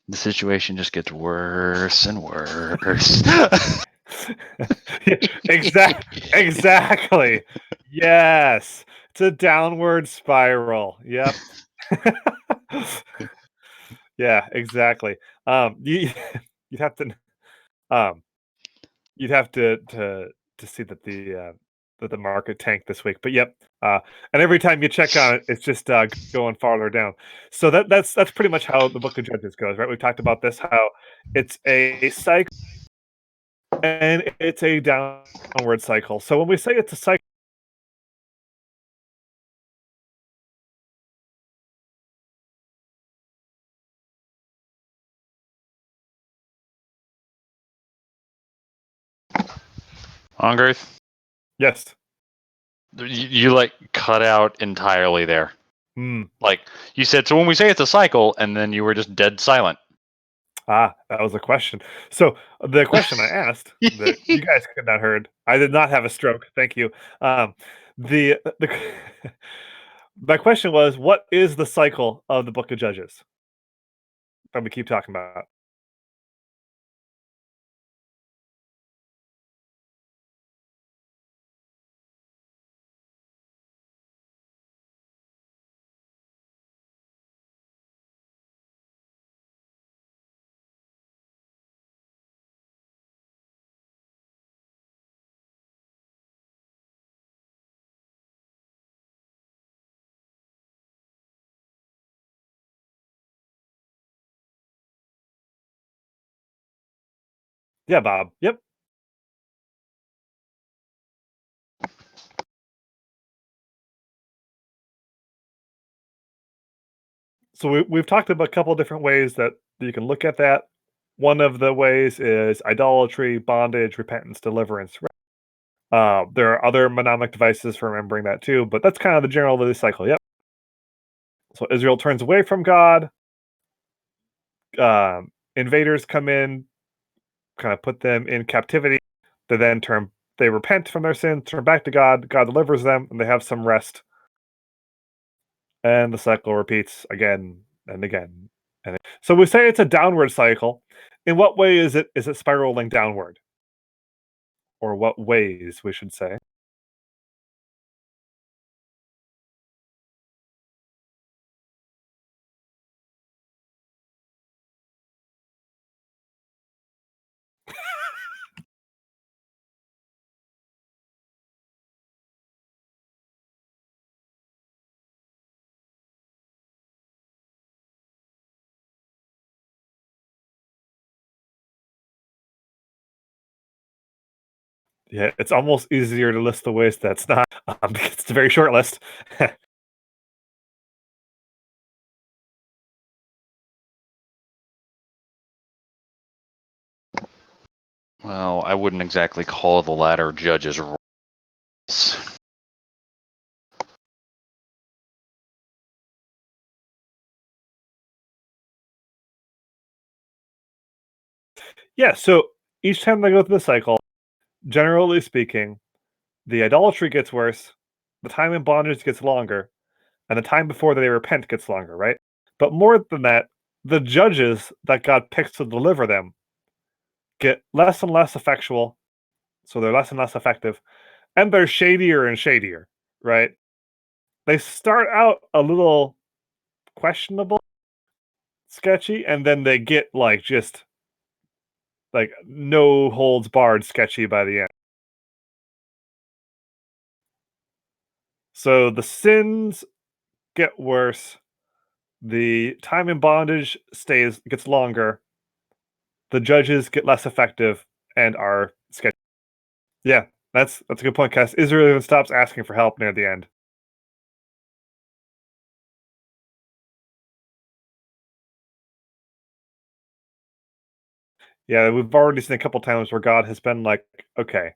The situation just gets worse and worse. Yeah, exactly. Yes. It's a downward spiral. Yep. Yeah, exactly. You you'd have to um you'd have to see that the market tanked this week. But yep. Uh and every time you check on it, it's just going farther down. So that's pretty much how the book of Judges goes, right? We've talked about this, how it's a cycle and it's a downward cycle. So when we say it's a cycle, Ongarth, yes. you like cut out entirely there. Hmm. Like you said, so when we say it's a cycle, and then you were just dead silent. That was a question. So the question I asked that you guys could not heard, I did not have a stroke. Thank you. The my question was, what is the cycle of the Book of Judges that we keep talking about? Yeah, Bob. Yep. So we've talked about a couple of different ways that you can look at that. One of the ways is idolatry, bondage, repentance, deliverance. There are other mnemonic devices for remembering that too, but that's kind of the general release cycle. Yep. So Israel turns away from God. Invaders come in, kind of put them in captivity. They then they repent from their sin, turn back to God. God delivers them, and they have some rest. And the cycle repeats again and again. So we say it's a downward cycle. In what way is it spiraling downward? Or what ways we should say? Yeah, it's almost easier to list the ways that's not. It's a very short list. Well, I wouldn't exactly call the latter Judges rules. Yeah, so each time they go through the cycle, generally speaking, the idolatry gets worse, the time in bondage gets longer, and the time before they repent gets longer, right? But more than that, the judges that God picks to deliver them get less and less effectual, so they're less and less effective, and they're shadier and shadier, right? They start out a little questionable, sketchy, and then they get like just like no holds barred sketchy by the end. So the sins get worse, the time in bondage gets longer, the judges get less effective and are sketchy. Yeah, that's a good point, Cass. Israel even stops asking for help near the end. Yeah, we've already seen a couple times where God has been like, okay,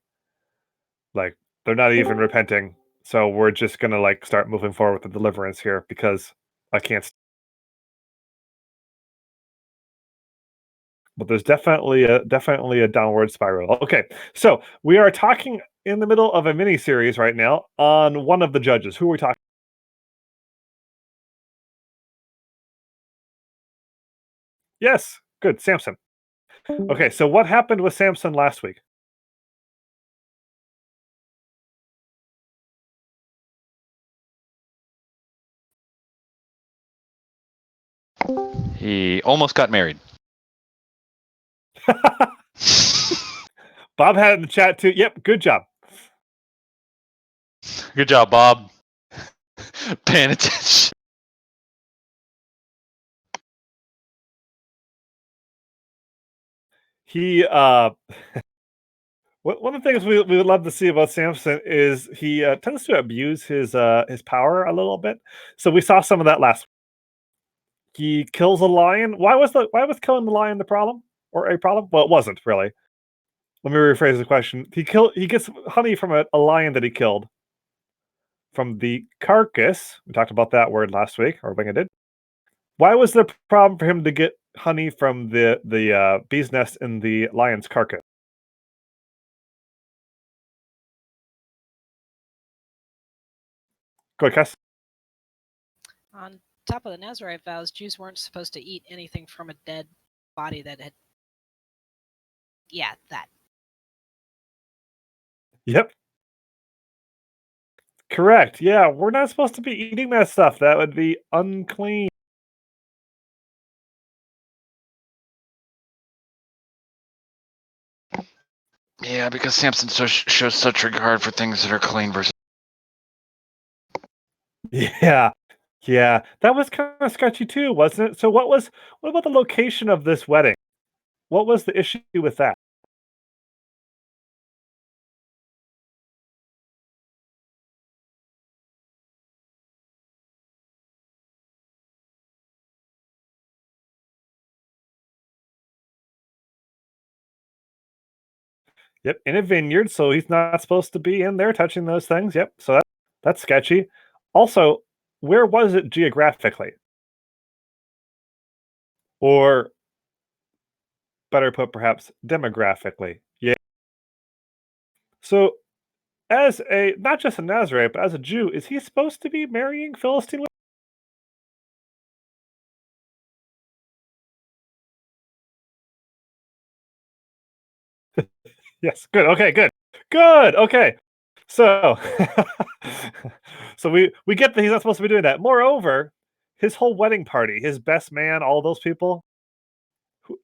like they're not even repenting, so we're just gonna like start moving forward with the deliverance here because I can't. But there's definitely a downward spiral. Okay, so we are talking in the middle of a mini series right now on one of the judges. Who are we talking? Yes. Good, Samson. Okay, so what happened with Samson last week? He almost got married. Bob had it in the chat too. Yep, good job. Good job, Bob. Paying attention. He one of the things we would love to see about Samson is he tends to abuse his power a little bit. So we saw some of that last. He kills a lion. Why was killing the lion the problem or a problem? Well, it wasn't really. Let me rephrase the question. He gets honey from a lion that he killed from the carcass. We talked about that word last week, or when I did. Why was the problem for him to get honey from the bee's nest in the lion's carcass? Go ahead, Cass. On top of the Nazarite vows, Jews weren't supposed to eat anything from a dead body that had. Yeah, that. Yep. Correct. Yeah, we're not supposed to be eating that stuff. That would be unclean. Yeah, because Samson shows such regard for things that are clean versus. Yeah. Yeah. That was kind of sketchy too, wasn't it? So what about the location of this wedding? What was the issue with that? Yep, in a vineyard, so he's not supposed to be in there touching those things. Yep, so that's sketchy. Also, where was it geographically? Or better put, perhaps demographically. Yeah. So, as a not just a Nazarite, but as a Jew, is he supposed to be marrying Philistine women? Yes. Good. Okay. Good. Good. Okay. So, so we get that he's not supposed to be doing that. Moreover, his whole wedding party, his best man, all those people,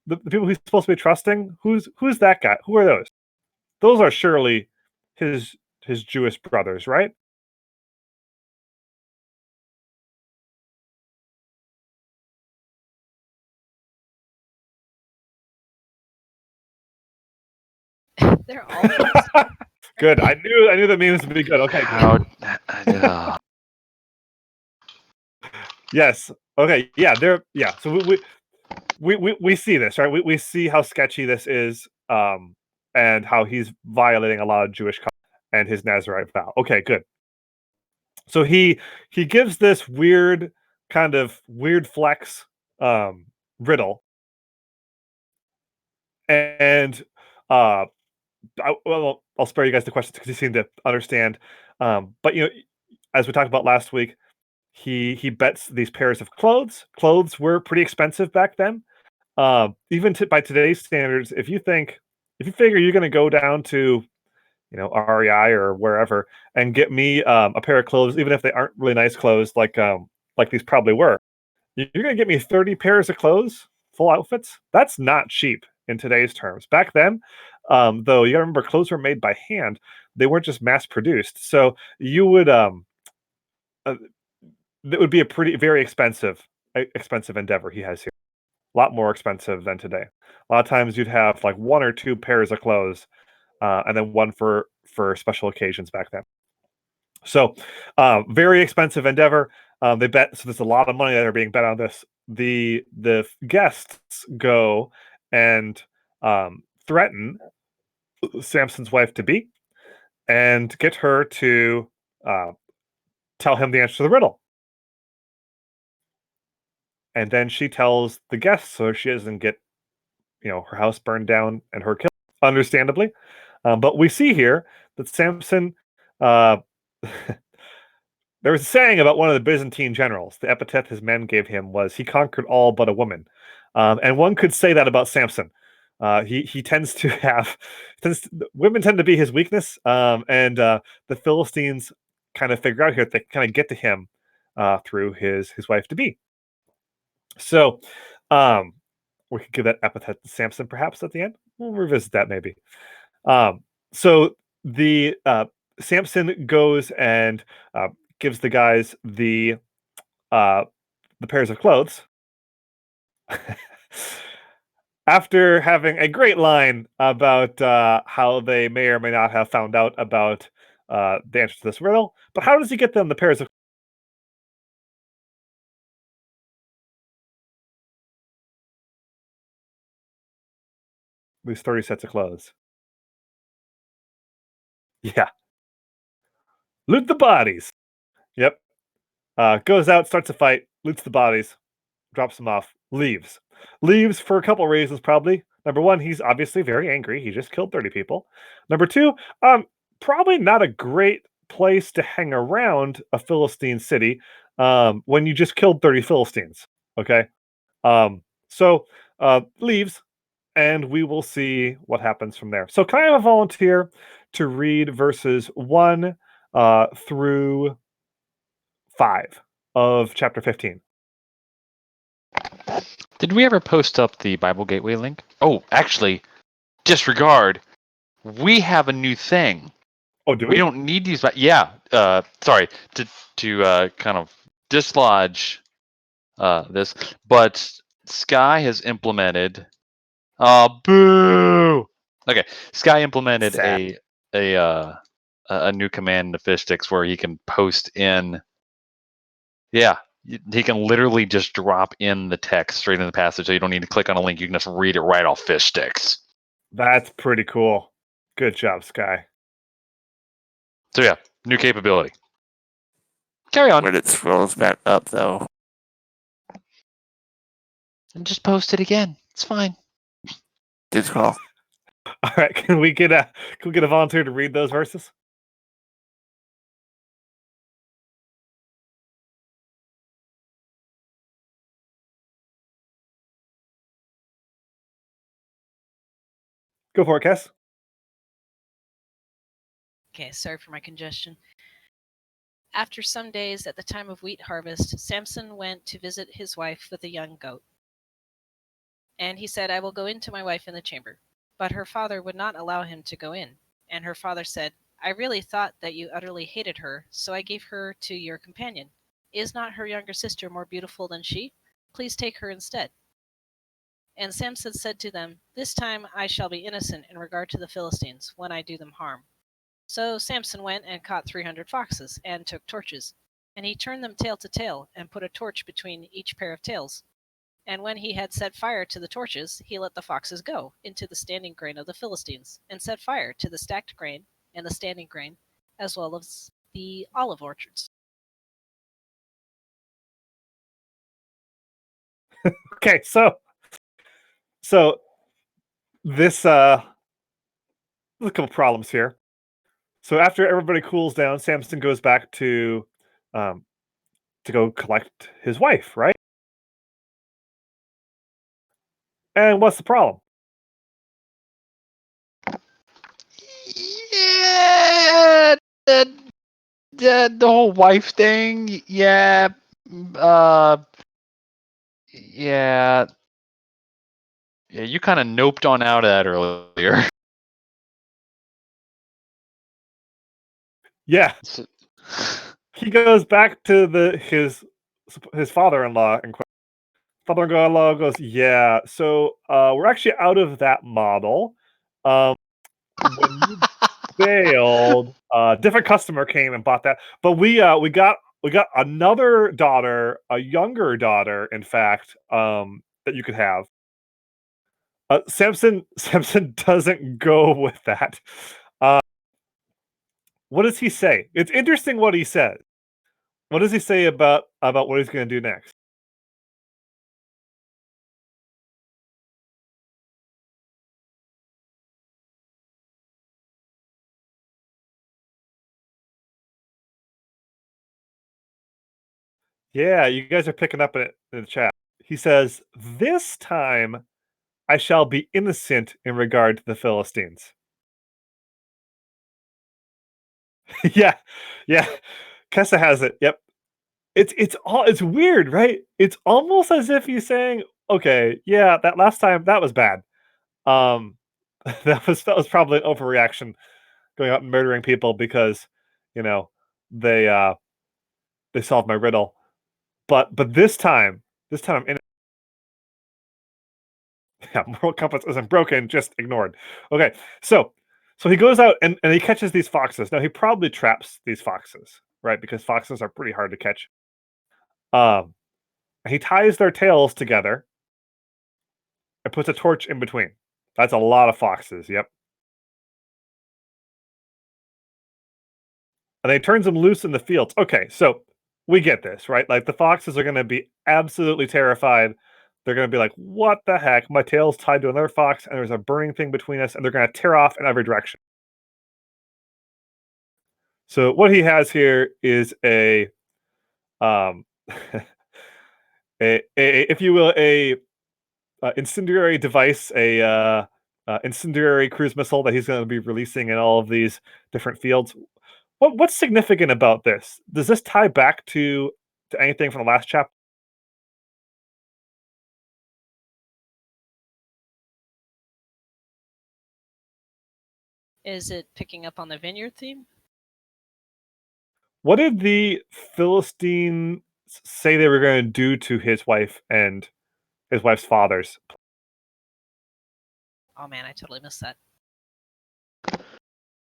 the people he's supposed to be trusting, who's that guy? Who are those? Those are surely his Jewish brothers, right? They're all. Good. I knew the memes would be good. Okay. How? Yes. Okay. Yeah. They're yeah. So we see this, right? We see how sketchy this is, and how he's violating a lot of Jewish and his Nazarite vow. Okay. Good. So he gives this weird flex riddle, and I'll spare you guys the questions because you seem to understand. But as we talked about last week, he bets these pairs of clothes. Clothes were pretty expensive back then. Even by today's standards, if you figure you're going to go down to REI or wherever and get me a pair of clothes, even if they aren't really nice clothes, like these probably were, you're going to get me 30 pairs of clothes, full outfits. That's not cheap in today's terms. Back then, though, you got to remember clothes were made by hand; they weren't just mass produced. So you would it would be a very expensive endeavor he has here. A lot more expensive than today. A lot of times you'd have like one or two pairs of clothes, and then one for special occasions back then. So, very expensive endeavor. They bet, so there's a lot of money that are being bet on this. The guests go and threaten Samson's wife to be, and get her to tell him the answer to the riddle. And then she tells the guests so she doesn't get, her house burned down and her killed, understandably. But we see here that Samson, there was a saying about one of the Byzantine generals. The epithet his men gave him was he conquered all but a woman. And one could say that about Samson. He tends to have women tend to be his weakness, and the Philistines kind of figure out here that they kind of get to him through his wife to be. So um, we could give that epithet to Samson perhaps at the end. We'll revisit that maybe. So the Samson goes and gives the guys uh, the pairs of clothes. After having a great line about how they may or may not have found out about the answer to this riddle, but how does he get them the pairs of these 30 sets of clothes? Yeah, loot the bodies. Yep. Goes out, starts a fight, loots the bodies, drops them off, leaves. Leaves for a couple reasons, probably. Number one, he's obviously very angry. He just killed 30 people. Number two, probably not a great place to hang around a Philistine city when you just killed 30 Philistines. Okay. So leaves, and we will see what happens from there. So, can I have a volunteer to read verses 1 through 5 of chapter 15? Did we ever post up the Bible Gateway link? Oh, actually, disregard. We have a new thing. Oh, do We we? don't need these. Yeah. Sorry to kind of dislodge this, but Sky has implemented. Boo. Okay, Sky implemented Sad. a new command in the fish sticks where he can post in. Yeah, he can literally just drop in the text straight in the passage, so you don't need to click on a link. You can just read it right off fish sticks. That's pretty cool. Good job, Sky. So yeah, new capability. Carry on. When it scrolls back up, though. And just post it again. It's fine. Good call. All right, can we get a volunteer to read those verses? Go for it, Cass. Okay, sorry for my congestion. After some days at the time of wheat harvest, Samson went to visit his wife with a young goat. And he said, I will go in to my wife in the chamber. But her father would not allow him to go in. And her father said, I really thought that you utterly hated her, so I gave her to your companion. Is not her younger sister more beautiful than she? Please take her instead. And Samson said to them, This time I shall be innocent in regard to the Philistines, when I do them harm. So Samson went and caught 300 foxes, and took torches. And he turned them tail to tail, and put a torch between each pair of tails. And when he had set fire to the torches, he let the foxes go into the standing grain of the Philistines, and set fire to the stacked grain and the standing grain, as well as the olive orchards. Okay, so this there's a couple problems here. So after everybody cools down, Samson goes back to go collect his wife, right? And what's the problem? Yeah, the whole wife thing. Yeah, yeah. Yeah, you kind of noped on out of that earlier. Yeah, he goes back to his father-in-law, and father-in-law goes, "Yeah, so we're actually out of that model. When you bailed, different customer came and bought that, but we got another daughter, a younger daughter, in fact, that you could have." Samson doesn't go with that. What does he say? It's interesting what he says. What does he say about what he's going to do next? Yeah, you guys are picking up in the chat. he says, "This time I shall be innocent in regard to the Philistines." Yeah, yeah. Kessa has it. Yep. It's weird, right? It's almost as if he's saying, "Okay, yeah, that last time that was bad. Um, that was probably an overreaction, going out and murdering people because, you know, they they solved my riddle. But this time I'm in." Yeah, moral compass isn't broken, just ignored. Okay, so he goes out and he catches these foxes. Now he probably traps these foxes, right? Because foxes are pretty hard to catch. Um, he ties their tails together and puts a torch in between. That's a lot of foxes. Yep. And then he turns them loose in the fields. Okay, so we get this, right? Like the foxes are going to be absolutely terrified. They're going to be like, "What the heck? My tail's tied to another fox, and there's a burning thing between us," and they're going to tear off in every direction. So what he has here is a um if you will, a incendiary device, a incendiary cruise missile that he's going to be releasing in all of these different fields. What's significant about this? Does this tie back to anything from the last chapter? Is it picking up on the vineyard theme? What did the Philistines say they were going to do to his wife and his wife's fathers? Oh man, I totally missed that.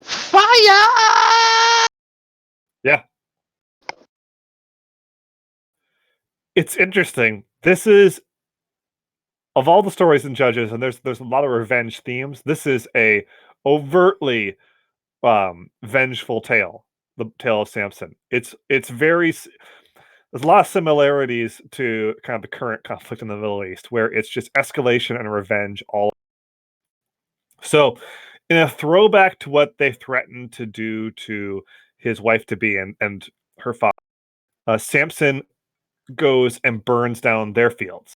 Fire! Yeah. It's interesting. This is, of all the stories in Judges, and there's a lot of revenge themes, this is a overtly vengeful tale, the tale of Samson. It's there's a lot of similarities to kind of the current conflict in the Middle East, where it's just escalation and revenge all. So, in a throwback to what they threatened to do to his wife to be and her father, Samson goes and burns down their fields.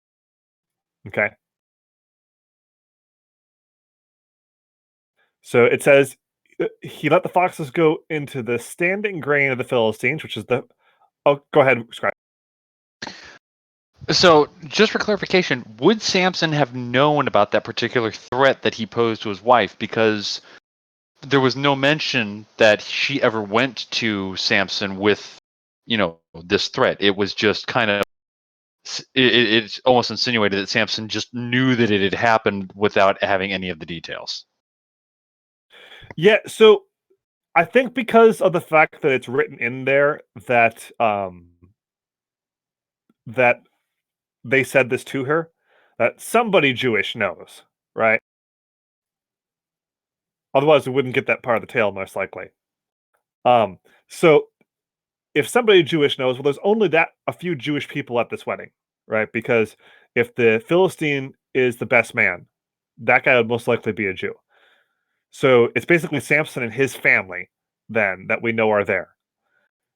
Okay. So it says he let the foxes go into the standing grain of the Philistines, which is the. Oh, go ahead, Scribe. So, just for clarification, would Samson have known about that particular threat that he posed to his wife? Because there was no mention that she ever went to Samson with, this threat. It was just kind of, it's almost insinuated that Samson just knew that it had happened without having any of the details. Yeah, so I think because of the fact that it's written in there that they said this to her, that somebody Jewish knows, right? Otherwise, we wouldn't get that part of the tale, most likely. So if somebody Jewish knows, well, there's only that a few Jewish people at this wedding, right? Because if the Philistine is the best man, that guy would most likely be a Jew. So it's basically Samson and his family then that we know are there.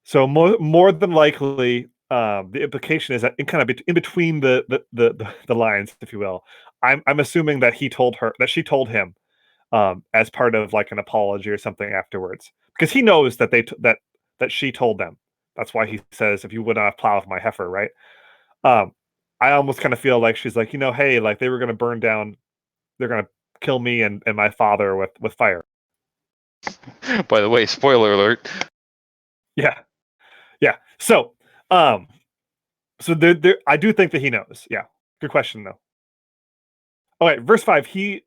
So more than likely, the implication is that in kind of in between the lines, if you will, I'm assuming that she told him as part of like an apology or something afterwards, because he knows that that she told them. That's why he says, "If you would not plow with my heifer," right? Um, I almost kind of feel like she's like, hey, like they were going to burn down, they're going to kill me and my father with fire. By the way, spoiler alert. Yeah, yeah. So there, I do think that he knows. Yeah, good question though. All right, verse 5. He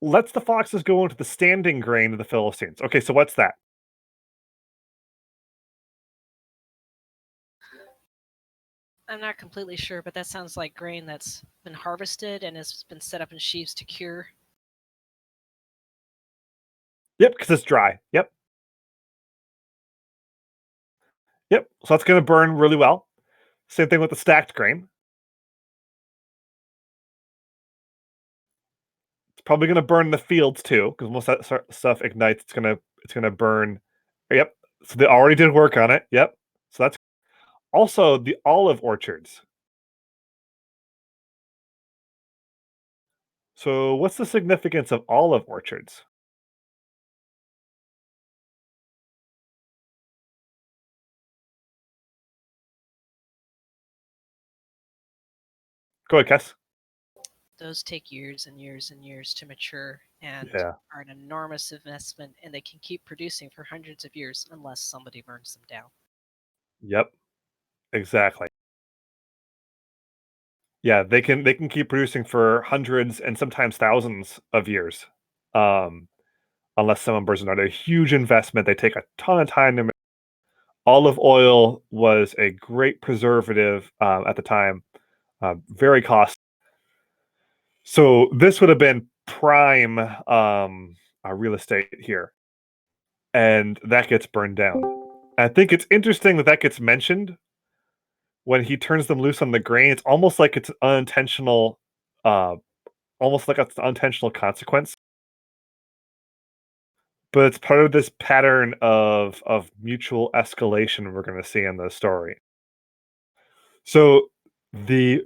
lets the foxes go into the standing grain of the Philistines. Okay, so what's that? I'm not completely sure, but that sounds like grain that's been harvested and has been set up in sheaves to cure. Yep, because it's dry. Yep. Yep. So that's going to burn really well. Same thing with the stacked grain. It's probably going to burn the fields too, because most of that stuff ignites. It's gonna burn. Yep. So they already did work on it. Yep. So that's also the olive orchards. So, what's the significance of olive orchards? Go ahead, Cass. Those take years and years and years to mature and Yeah. are an enormous investment, and they can keep producing for hundreds of years unless somebody burns them down. Yep. Exactly. Yeah, they can keep producing for hundreds and sometimes thousands of years, um, unless someone burns them down. A huge investment. They take a ton of time to make. Olive oil was a great preservative at the time, very costly. So this would have been prime real estate here, and that gets burned down. I think it's interesting that that gets mentioned when he turns them loose on the grain. It's almost like it's an unintentional, uh, almost like it's an unintentional consequence. But it's part of this pattern of mutual escalation we're going to see in the story. So the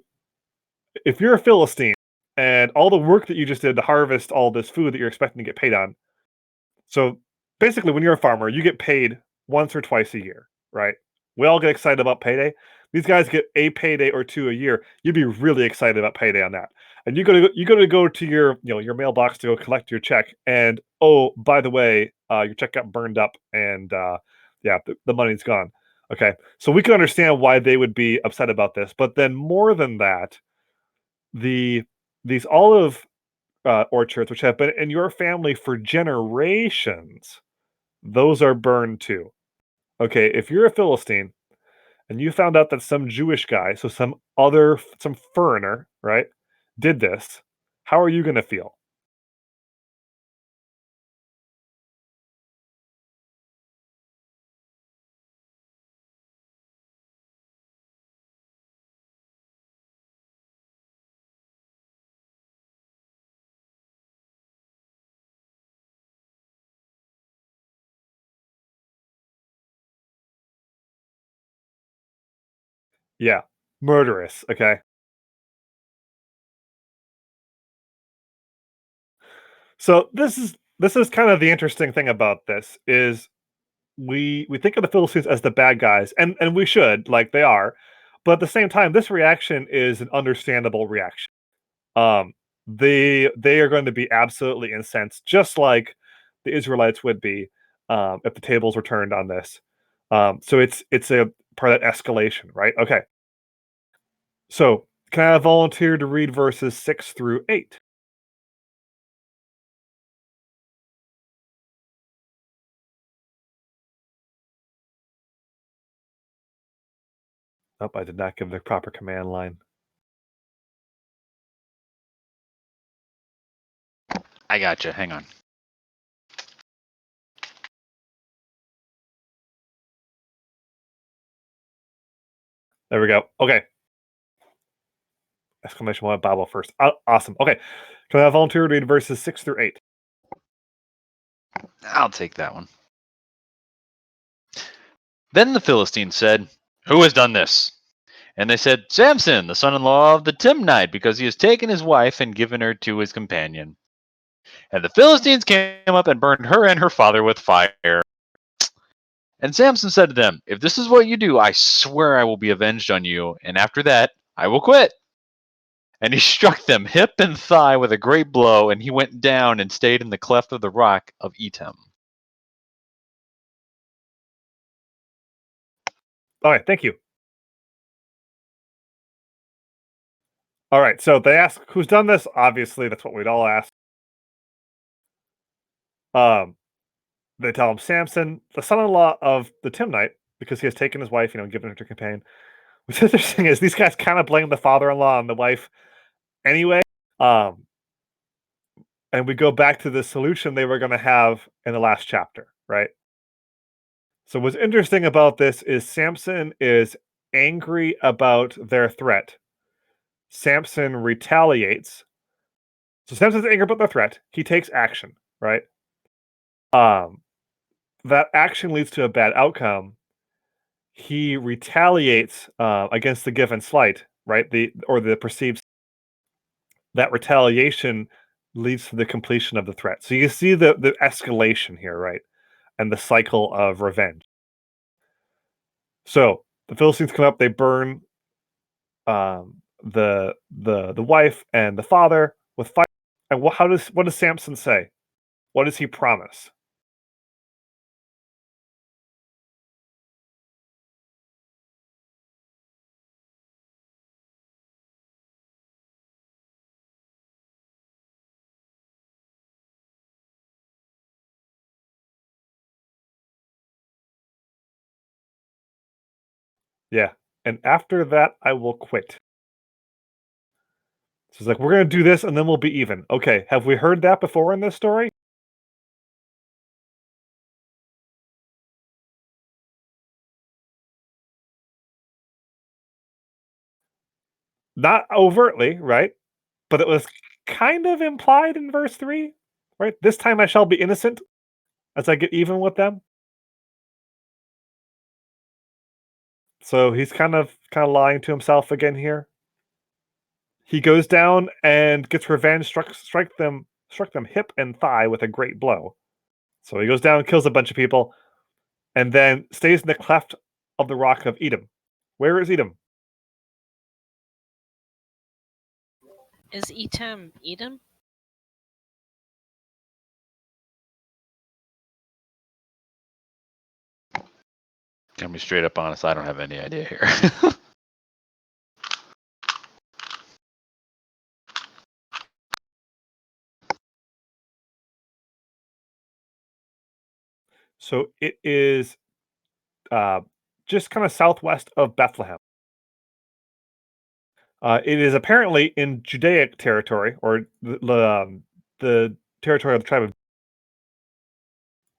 if you're a Philistine and all the work that you just did to harvest all this food that you're expecting to get paid on. So basically, when you're a farmer, you get paid once or twice a year, right? We all get excited about payday. These guys get a payday or two a year. You'd be really excited about payday on that. And you go to your your mailbox to go collect your check, and oh, by the way, your check got burned up, and yeah, the money's gone. Okay, so we can understand why they would be upset about this, but then more than that, the these olive orchards, which have been in your family for generations, those are burned too. Okay, if you're a Philistine and you found out that some Jewish guy, so some foreigner, right, did this, how are you going to feel? Yeah, murderous. Okay, so this is kind of the interesting thing about this is we think of the Philistines as the bad guys, and we should, like they are, but at the same time, this reaction is an understandable reaction. Um, they are going to be absolutely incensed, just like the Israelites would be if the tables were turned on this. So it's a part of that escalation, right? Okay. So can I volunteer to read verses 6 through 8? Oh, I did not give the proper command line. I gotcha. Hang on. There we go. Okay. Exclamation point Bible first. Awesome. Okay. Can I volunteer to read verses 6 through 8? I'll take that one. Then the Philistines said, "Who has done this?" And they said, "Samson, the son-in-law of the Timnite, because he has taken his wife and given her to his companion." And the Philistines came up and burned her and her father with fire. And Samson said to them, "If this is what you do, I swear I will be avenged on you, and after that I will quit." And he struck them hip and thigh with a great blow, and he went down and stayed in the cleft of the rock of Etam. All right. Thank you. All right. So they ask who's done this. Obviously, that's what we'd all ask. Um, They tell him Samson, the son-in-law of the Timnite, because he has taken his wife, given her to companion. What's interesting is these guys kind of blame the father-in-law on the wife anyway. Um, and we go back to the solution they were going to have in the last chapter, right? So what's interesting about this is Samson is angry about their threat. Samson retaliates. So Samson's angry about their threat. He takes action, right? Um, that action leads to a bad outcome. He retaliates against the given slight, right? The perceived that retaliation leads to the completion of the threat. So you see the escalation here, right? And the cycle of revenge. So the Philistines come up, they burn the wife and the father with fire. And what does Samson say? What does he promise? Yeah. And after that, I will quit. So it's like, we're going to do this and then we'll be even. Okay. Have we heard that before in this story? Not overtly, right? But it was kind of implied in verse 3, right? This time I shall be innocent as I get even with them. So he's kind of lying to himself again here. He goes down and gets revenge, struck them hip and thigh with a great blow. So he goes down, kills a bunch of people, and then stays in the cleft of the rock of Edom. Where is Edom? Is Etam Edom? Gonna be straight up honest, I don't have any idea here. So it is just kind of southwest of Bethlehem. It is apparently in Judaic territory, or the territory of the tribe of,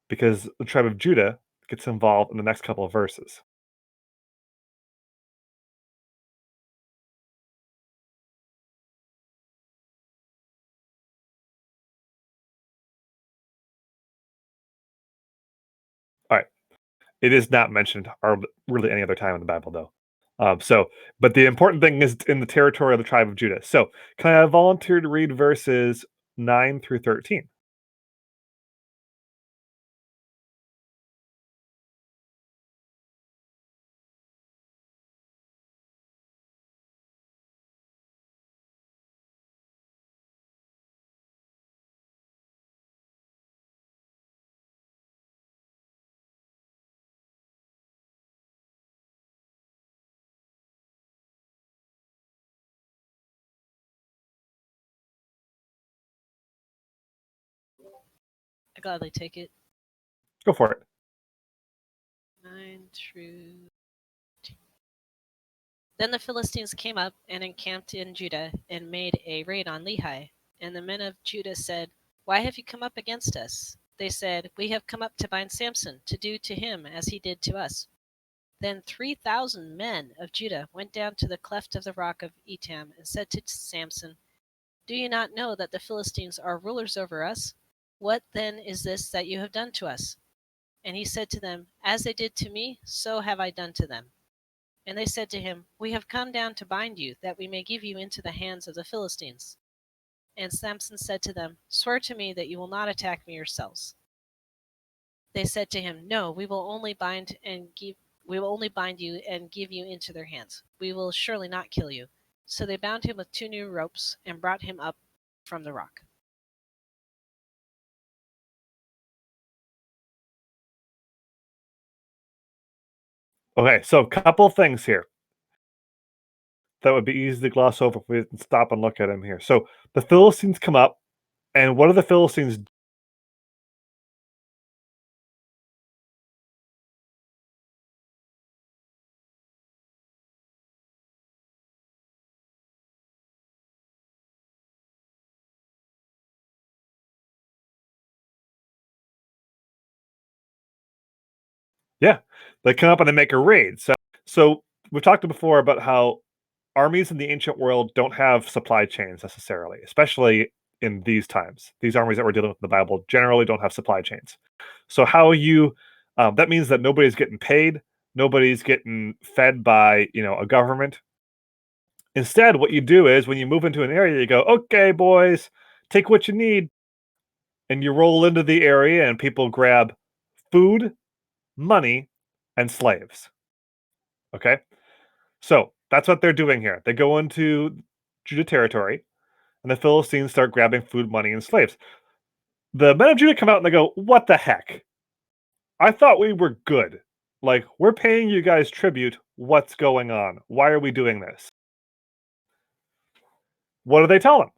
because the tribe of Judah gets involved in the next couple of verses. All right. It is not mentioned or really any other time in the Bible, though. But the important thing is in the territory of the tribe of Judah. So, can I volunteer to read verses 9 through 13? I gladly take it. Go for it. 9 through 10. Then the Philistines came up and encamped in Judah and made a raid on Lehi. And the men of Judah said, "Why have you come up against us?" They said, "We have come up to bind Samson, to do to him as he did to us." Then 3,000 men of Judah went down to the cleft of the rock of Etam and said to Samson, "Do you not know that the Philistines are rulers over us? What then is this that you have done to us?" And he said to them, "As they did to me, so have I done to them." And they said to him, "We have come down to bind you, that we may give you into the hands of the Philistines." And Samson said to them, "Swear to me that you will not attack me yourselves." They said to him, "No, we will only bind you and give you into their hands. We will surely not kill you." So they bound him with 2 new ropes and brought him up from the rock. Okay, so a couple things here that would be easy to gloss over if we didn't stop and look at them here. So the Philistines come up, and what do the Philistines do? Yeah, they come up and they make a raid. So we've talked before about how armies in the ancient world don't have supply chains necessarily, especially in these times. These armies that we're dealing with in the Bible generally don't have supply chains. So how you that means that nobody's getting paid, nobody's getting fed by a government. Instead, what you do is when you move into an area, you go, "Okay, boys, take what you need. And you roll into the area and people grab food, money, and slaves. Okay? So that's what they're doing here. They go into Judah territory, and the Philistines start grabbing food, money, and slaves. The men of Judah come out and they go, "What the heck? I thought we were good. Like, we're paying you guys tribute. What's going on? Why are we doing this?" What do they tell them?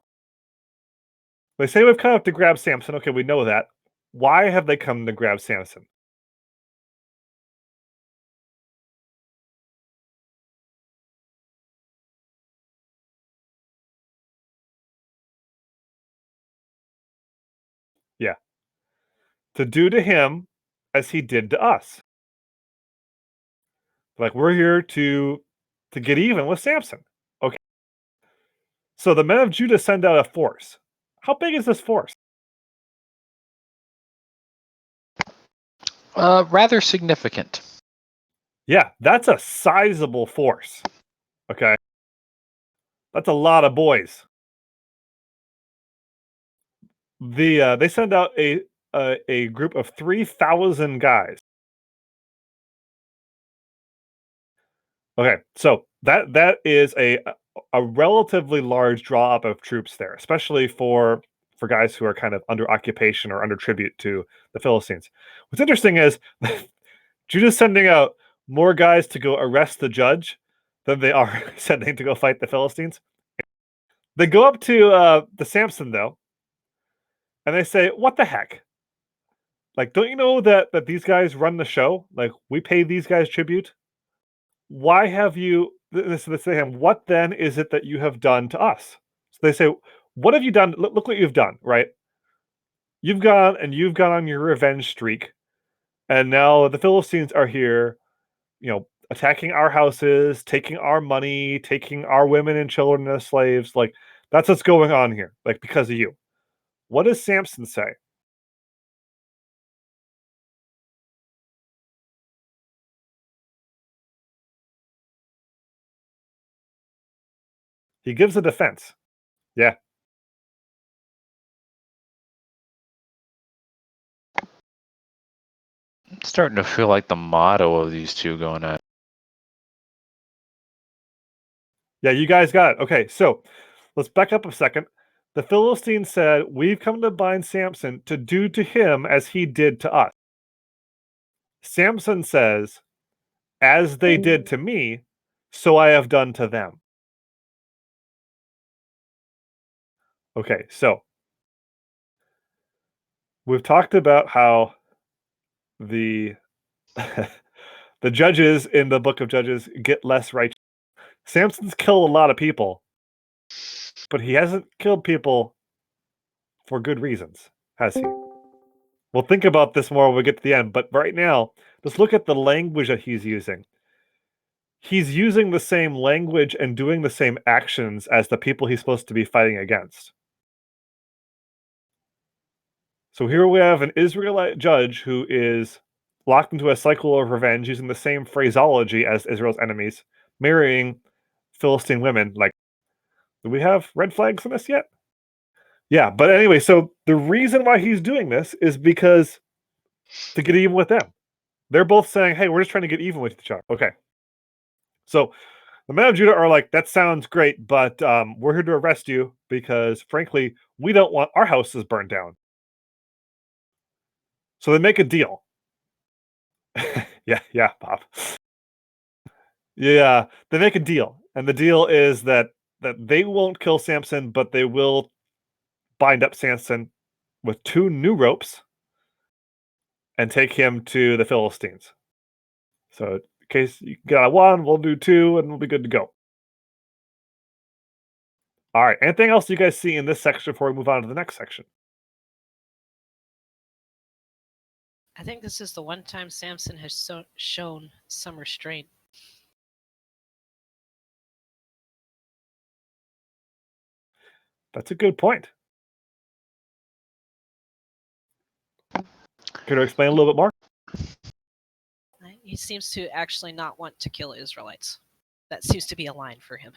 They say we've come up to grab Samson. Okay, we know that. Why have they come to grab Samson? Yeah. To do to him as he did to us. Like, we're here to get even with Samson. Okay. So the men of Judah send out a force. How big is this force? Rather significant. Yeah, that's a sizable force. Okay. That's a lot of boys. They send out a group of 3,000 guys. Okay, so that is a relatively large draw up of troops there, especially for guys who are kind of under occupation or under tribute to the Philistines. What's interesting is Judah's sending out more guys to go arrest the judge than they are sending to go fight the Philistines. They go up to the Samson though, and they say, "What the heck? Like, don't you know that these guys run the show? Like, we pay these guys tribute. Why have you?" They say to him, "What then is it that you have done to us?" So they say, "What have you done? Look what you've done, right? You've gone on your revenge streak, and now the Philistines are here, attacking our houses, taking our money, taking our women and children as slaves. Like, that's what's going on here, like, because of you." What does Samson say? He gives a defense. Yeah. It's starting to feel like the motto of these two going at. Yeah, you guys got it. Okay, so let's back up a second. The Philistines said, "We've come to bind Samson to do to him as he did to us." Samson says, "As they did to me, so I have done to them." Okay, so we've talked about how the the judges in the book of Judges get less righteous. Samson's killed a lot of people, but he hasn't killed people for good reasons, has he? We'll think about this more when we get to the end, but right now, let's look at the language that he's using. He's using the same language and doing the same actions as the people he's supposed to be fighting against. So here we have an Israelite judge who is locked into a cycle of revenge using the same phraseology as Israel's enemies, marrying Philistine women. Like, do we have red flags in this yet? Yeah, but anyway, so the reason why he's doing this is because to get even with them. They're both saying, "Hey, we're just trying to get even with each other." Okay. So the men of Judah are like, "That sounds great, but we're here to arrest you because, frankly, we don't want our houses burned down." So they make a deal. Yeah, Bob. Yeah, they make a deal, and the deal is that they won't kill Samson, but they will bind up Samson with 2 new ropes and take him to the Philistines. So in case you got 1, we'll do 2, and we'll be good to go. All right. Anything else you guys see in this section before we move on to the next section? I think this is the one time Samson has shown some restraint. That's a good point. Could you explain a little bit more? He seems to actually not want to kill Israelites. That seems to be a line for him.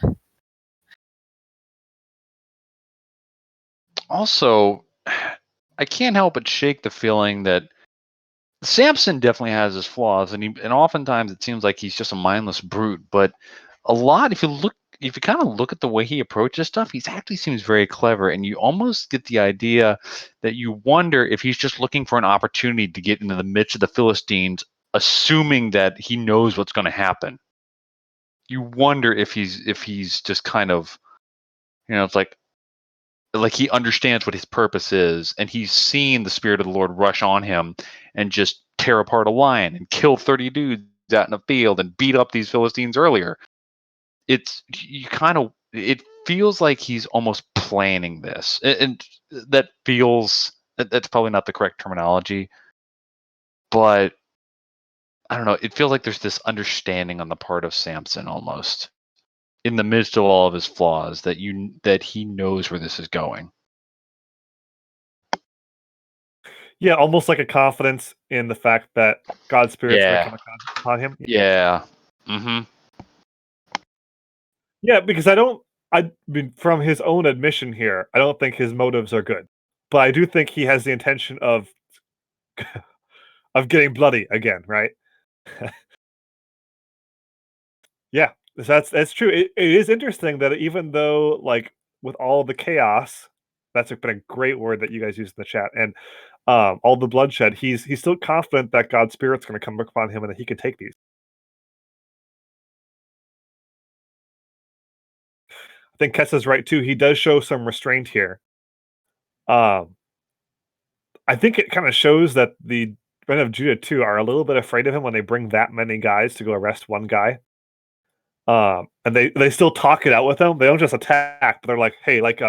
Also, I can't help but shake the feeling that Samson definitely has his flaws, and oftentimes it seems like he's just a mindless brute. But a lot, if you kind of look at the way he approaches stuff, he actually seems very clever, and you almost get the idea that you wonder if he's just looking for an opportunity to get into the midst of the Philistines, assuming that he knows what's going to happen. You wonder if he's just kind of, it's like he understands what his purpose is, and he's seen the Spirit of the Lord rush on him and just tear apart a lion and kill 30 dudes out in a field and beat up these Philistines earlier. It feels like he's almost planning this, and that's probably not the correct terminology, but I don't know. It feels like there's this understanding on the part of Samson almost in the midst of all of his flaws that he knows where this is going. Yeah, almost like a confidence in the fact that God's Spirit's going to come upon him. Yeah. Mm-hmm. Yeah, because I mean, from his own admission here, I don't think his motives are good. But I do think he has the intention of getting bloody again, right? Yeah, that's true. It is interesting that even though, like, with all the chaos, that's been a great word that you guys use in the chat, and all the bloodshed, he's still confident that God's Spirit's going to come upon him and that he can take these. I think Kessa's right too. He does show some restraint here. I think it kind of shows that the men of Judah too are a little bit afraid of him when they bring that many guys to go arrest one guy. And they still talk it out with him. They don't just attack, but they're like, "Hey, like,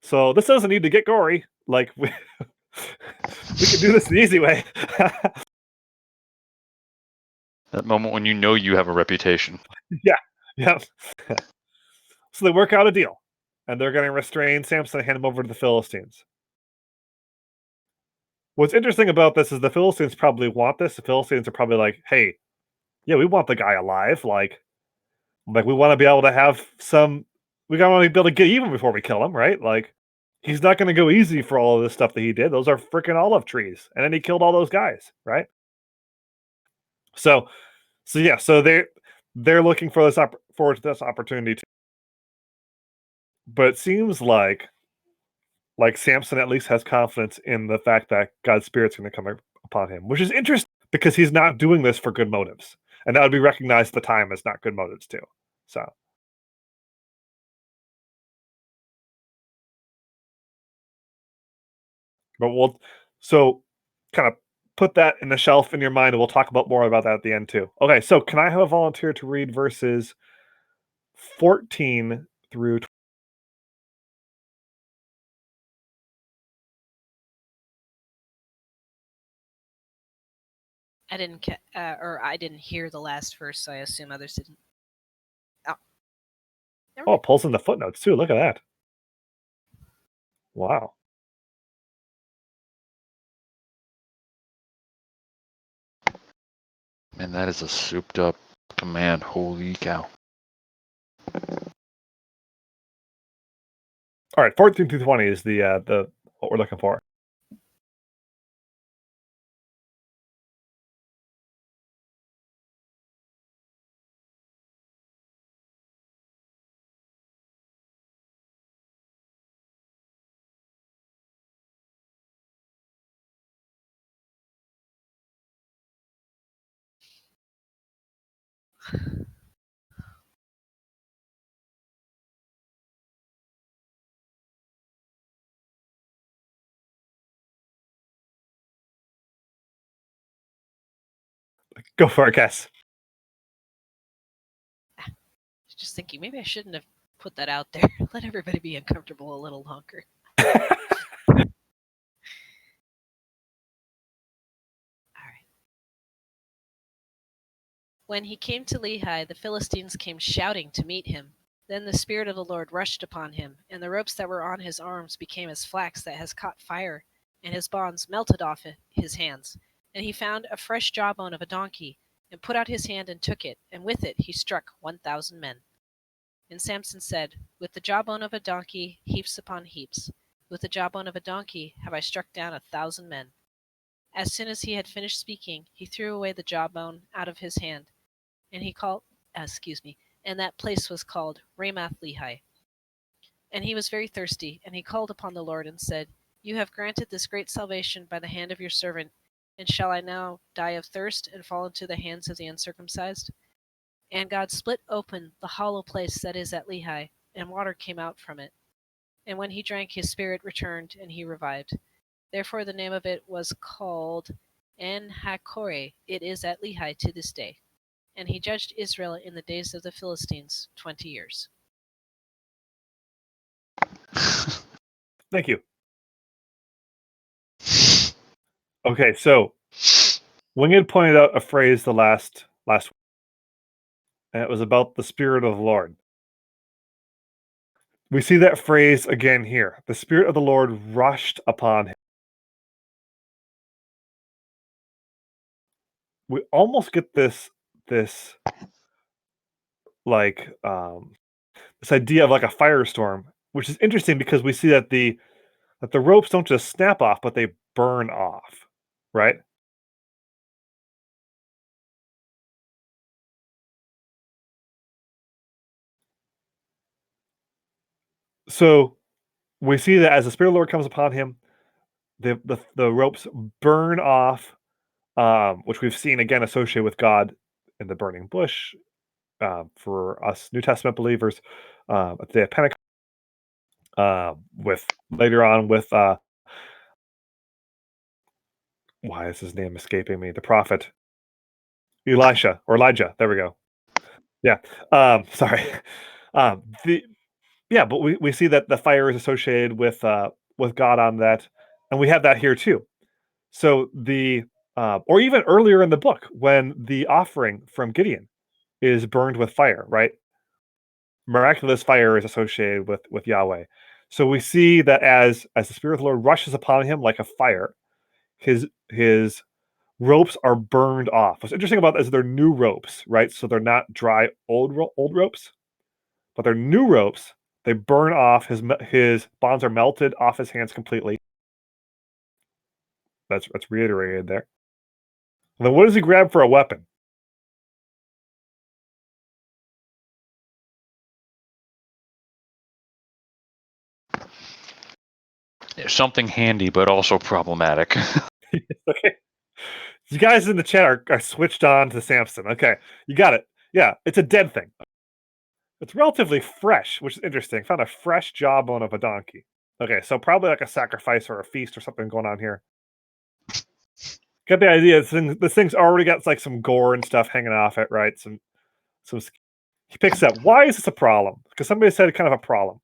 so this doesn't need to get gory. Like, we can do this the easy way." That moment when you know you have a reputation. Yeah. So they work out a deal, and they're going to restrain Samson and hand him over to the Philistines. What's interesting about this is the Philistines probably want this. The Philistines are probably like, "Hey, yeah, we want the guy alive. Like we want to be able to have some. We want to be able to get even before we kill him, right? Like, he's not going to go easy for all of this stuff that he did. Those are freaking olive trees, and then he killed all those guys, right? So yeah, so they're looking for forward to this opportunity too. But it seems like Samson at least has confidence in the fact that God's Spirit's going to come upon him, which is interesting because he's not doing this for good motives, and that would be recognized at the time as not good motives too. So, but we'll kind of put that in the shelf in your mind, and we'll talk about more about that at the end too. Okay, so can I have a volunteer to read verses 14 through 20? I didn't hear the last verse, so I assume others didn't. Oh, Oh, it pulls in the footnotes too. Look at that. Wow. Man, that is a souped up command. Holy cow. All right, 14 through 20 is the what we're looking for. Go for it, Cass. Just thinking, maybe I shouldn't have put that out there. Let everybody be uncomfortable a little longer. All right. When he came to Lehi, the Philistines came shouting to meet him. Then the Spirit of the Lord rushed upon him, and the ropes that were on his arms became as flax that has caught fire, and his bonds melted off his hands. And he found a fresh jawbone of a donkey, and put out his hand and took it, and with it he struck 1,000 men. And Samson said, "With the jawbone of a donkey, heaps upon heaps. With the jawbone of a donkey have I struck down 1,000 men. As soon as he had finished speaking, he threw away the jawbone out of his hand, and and that place was called Ramath Lehi. And he was very thirsty, and he called upon the Lord and said, You have granted this great salvation by the hand of your servant, and shall I now die of thirst and fall into the hands of the uncircumcised? And God split open the hollow place that is at Lehi, and water came out from it. And when he drank, his spirit returned, and he revived. Therefore the name of it was called En-Hakkore. It is at Lehi to this day. And he judged Israel in the days of the Philistines 20 years. Thank you. Okay, so Winged pointed out a phrase the last week, and it was about the Spirit of the Lord. We see that phrase again here. The Spirit of the Lord rushed upon him. We almost get this like this idea of like a firestorm, which is interesting because we see that the ropes don't just snap off, but they burn off, right? So we see that as the Spirit of the Lord comes upon him, the ropes burn off, which we've seen again associated with God in the burning bush. For us New Testament believers, at the day of Pentecost, with later on with why is his name escaping me? The prophet Elijah. There we go. Yeah. Sorry. But we see that the fire is associated with God on that, and we have that here too. So or even earlier in the book when the offering from Gideon is burned with fire, right? Miraculous fire is associated with Yahweh. So we see that as the Spirit of the Lord rushes upon him like a fire, his ropes are burned off. What's interesting about this is they're new ropes, right? So they're not dry old ropes, but they're new ropes. They burn off. His bonds are melted off his hands completely. That's reiterated there. And then what does he grab for a weapon? Something handy, but also problematic. Okay. You guys in the chat are switched on to Samson. Okay, you got it. Yeah, it's a dead thing. It's relatively fresh, which is interesting. Found a fresh jawbone of a donkey. Okay, so probably like a sacrifice or a feast or something going on here. Get the idea. This thing's already got like some gore and stuff hanging off it, right? Some. He picks up. Why is this a problem? Because somebody said kind of a problem.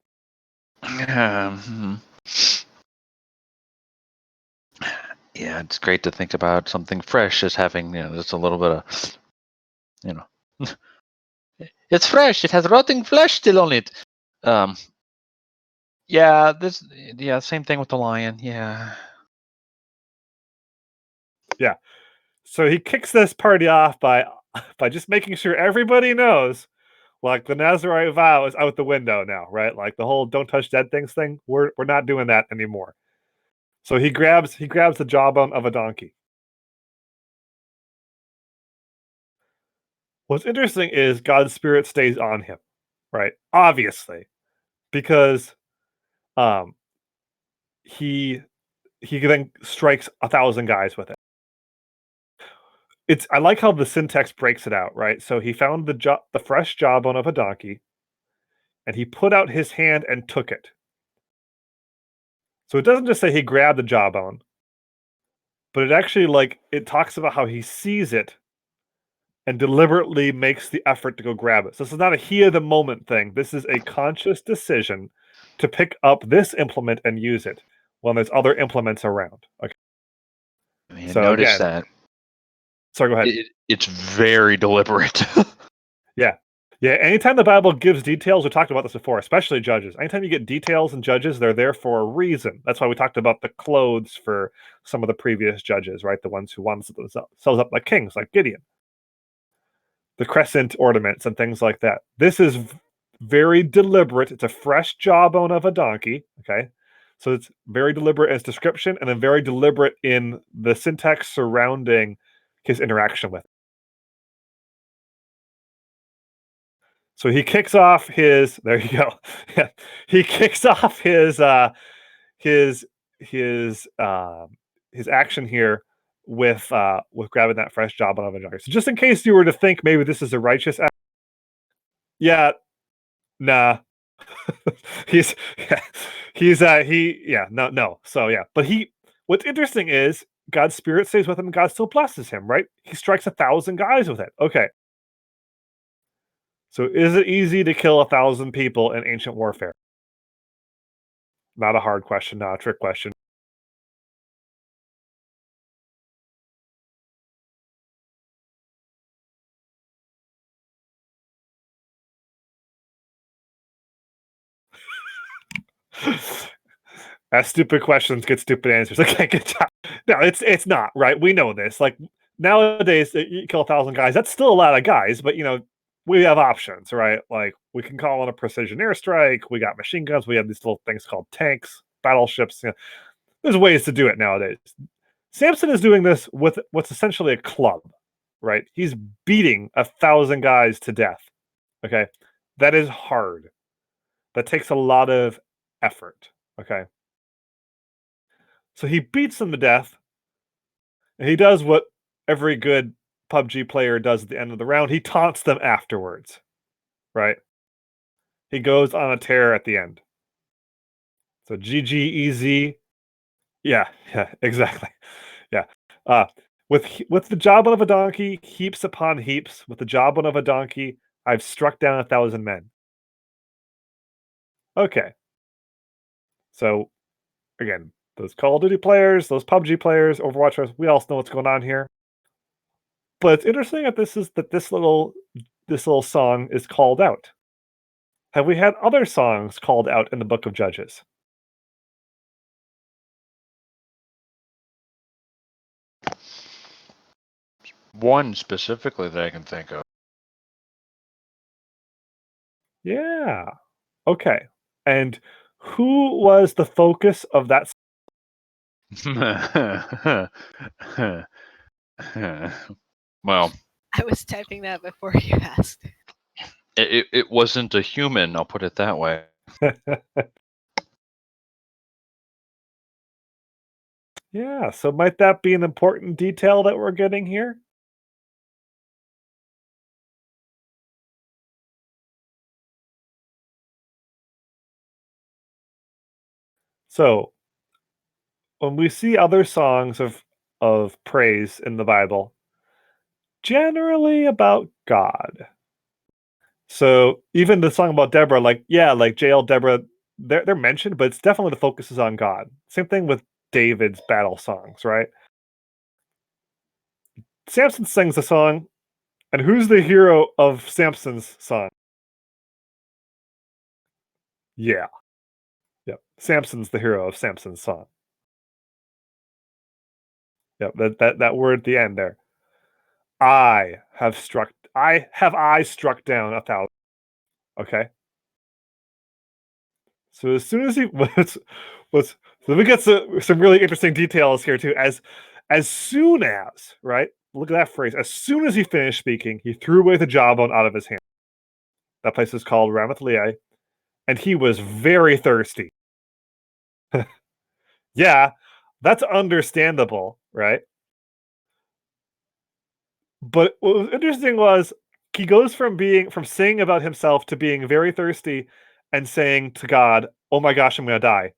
Yeah, it's great to think about something fresh as having, just a little bit of, it's fresh. It has rotting flesh still on it. Same thing with the lion. Yeah. Yeah. So he kicks this party off by just making sure everybody knows, like the Nazarite vow is out the window now, right? Like the whole "don't touch dead things" thing. We're not doing that anymore. So he grabs the jawbone of a donkey. What's interesting is God's Spirit stays on him, right? Obviously, because he then strikes 1,000 guys with it. I like how the syntax breaks it out, right? So he found the fresh jawbone of a donkey, and he put out his hand and took it. So it doesn't just say he grabbed the jawbone, but it actually it talks about how he sees it and deliberately makes the effort to go grab it. So this is not a he of the moment thing. This is a conscious decision to pick up this implement and use it when there's other implements around. Okay. So notice that. Sorry, go ahead. It's very deliberate. Yeah. Anytime the Bible gives details, we talked about this before, especially Judges. Anytime you get details in Judges, they're there for a reason. That's why we talked about the clothes for some of the previous judges, right? The ones who wanted themselves up like kings, like Gideon. The crescent ornaments and things like that. This is very deliberate. It's a fresh jawbone of a donkey, okay? So it's very deliberate in its description, and then very deliberate in the syntax surrounding his interaction with it. So he kicks off his. There you go. Yeah, he kicks off his his action here with grabbing that fresh job on Avengers. So just in case you were to think maybe this is a righteous act, yeah, nah. he's no. So yeah, but what's interesting is God's spirit stays with him and God still blesses him, right? He strikes 1,000 guys with it. Okay. So is it easy to kill 1,000 people in ancient warfare? Not a hard question, not a trick question. Ask stupid questions, get stupid answers. Okay, good job. No, it's not, right? We know this. Like nowadays, you kill 1,000 guys. That's still a lot of guys, but we have options, right? Like we can call in a precision airstrike. We got machine guns. We have these little things called tanks, battleships. There's ways to do it nowadays. Samson is doing this with what's essentially a club, right? He's beating 1,000 guys to death. Okay, that is hard. That takes a lot of effort. Okay. So he beats them to death. And he does what every good PUBG player does at the end of the round. He taunts them afterwards. Right? He goes on a tear at the end. So GG easy. Yeah, exactly. Yeah. With the jawbone of a donkey, heaps upon heaps. With the jawbone of a donkey, I've struck down 1,000 men. Okay. So again, those Call of Duty players, those PUBG players, Overwatch players, we all know what's going on here. But it's interesting that this little song is called out. Have we had other songs called out in the Book of Judges? One specifically that I can think of. Yeah. Okay. And who was the focus of that? Well, I was typing that before you asked. it wasn't a human, I'll put it that way. Yeah, so might that be an important detail that we're getting here? So, when we see other songs of praise in the Bible, generally about God. So even the song about Deborah, like Jael, Deborah, they're mentioned, but it's definitely the focus is on God. Same thing with David's battle songs, right? Samson sings a song, and who's the hero of Samson's song? Yeah. Yep. Samson's the hero of Samson's song. Yep, that word at the end there. I have struck down 1,000. Okay. So as soon as he let's so we get some really interesting details here too. As soon as, right? Look at that phrase. As soon as he finished speaking, he threw away the jawbone out of his hand. That place is called Ramath Lehi, and he was very thirsty. Yeah, that's understandable, right? But what was interesting was he goes from saying about himself to being very thirsty and saying to God, "Oh my gosh, I'm going to die,"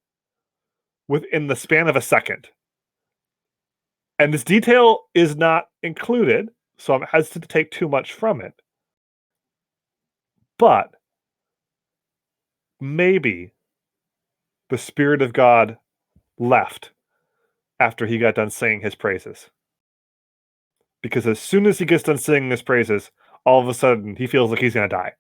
within the span of a second. And this detail is not included, so I'm hesitant to take too much from it. But maybe the Spirit of God left after he got done singing his praises. Because as soon as he gets done singing his praises, all of a sudden he feels like he's going to die.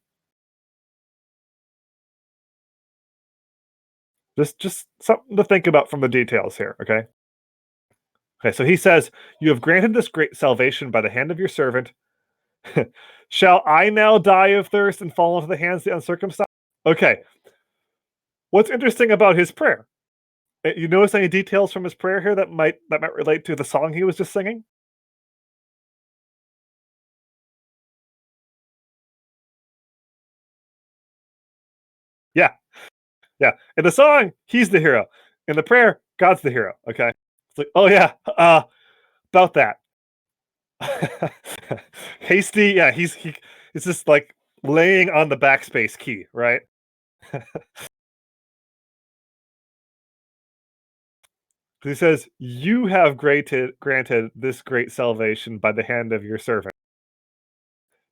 Just something to think about from the details here, okay? Okay, so he says, "You have granted this great salvation by the hand of your servant. Shall I now die of thirst and fall into the hands of the uncircumcised?" Okay. What's interesting about his prayer? You notice any details from his prayer here that might relate to the song he was just singing? Yeah. Yeah. In the song, he's the hero. In the prayer, God's the hero. Okay. It's like, oh yeah, about that. Hasty, yeah, he's just like laying on the backspace key, right? He says, "You have granted this great salvation by the hand of your servant.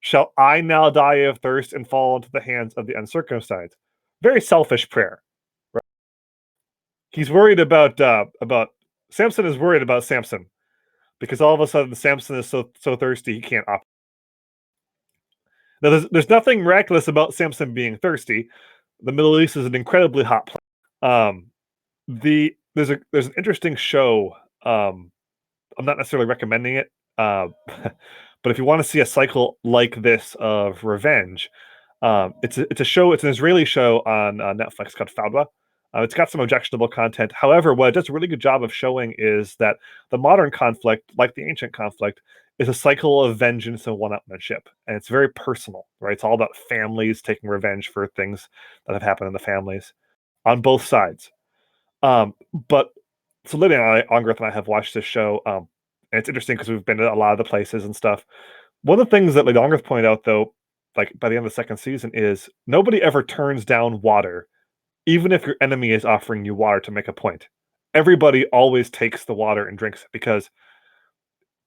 Shall I now die of thirst and fall into the hands of the uncircumcised?" Very selfish prayer. Right? He's worried about Samson is worried about Samson because all of a sudden Samson is so thirsty he can't operate. Now, there's nothing miraculous about Samson being thirsty. The Middle East is an incredibly hot place. There's an interesting show. I'm not necessarily recommending it, but if you want to see a cycle like this of revenge, it's a show. It's an Israeli show on Netflix called Fauda. It's got some objectionable content. However, what it does a really good job of showing is that the modern conflict, like the ancient conflict, is a cycle of vengeance and one-upmanship, and it's very personal, right? It's all about families taking revenge for things that have happened in the families on both sides. But so Lydia and Ongrith and I have watched this show, and it's interesting because we've been to a lot of the places and stuff. One of the things that Lydia Ongrith pointed out, though, like by the end of the second season, is nobody ever turns down water, even if your enemy is offering you water to make a point. Everybody always takes the water and drinks it because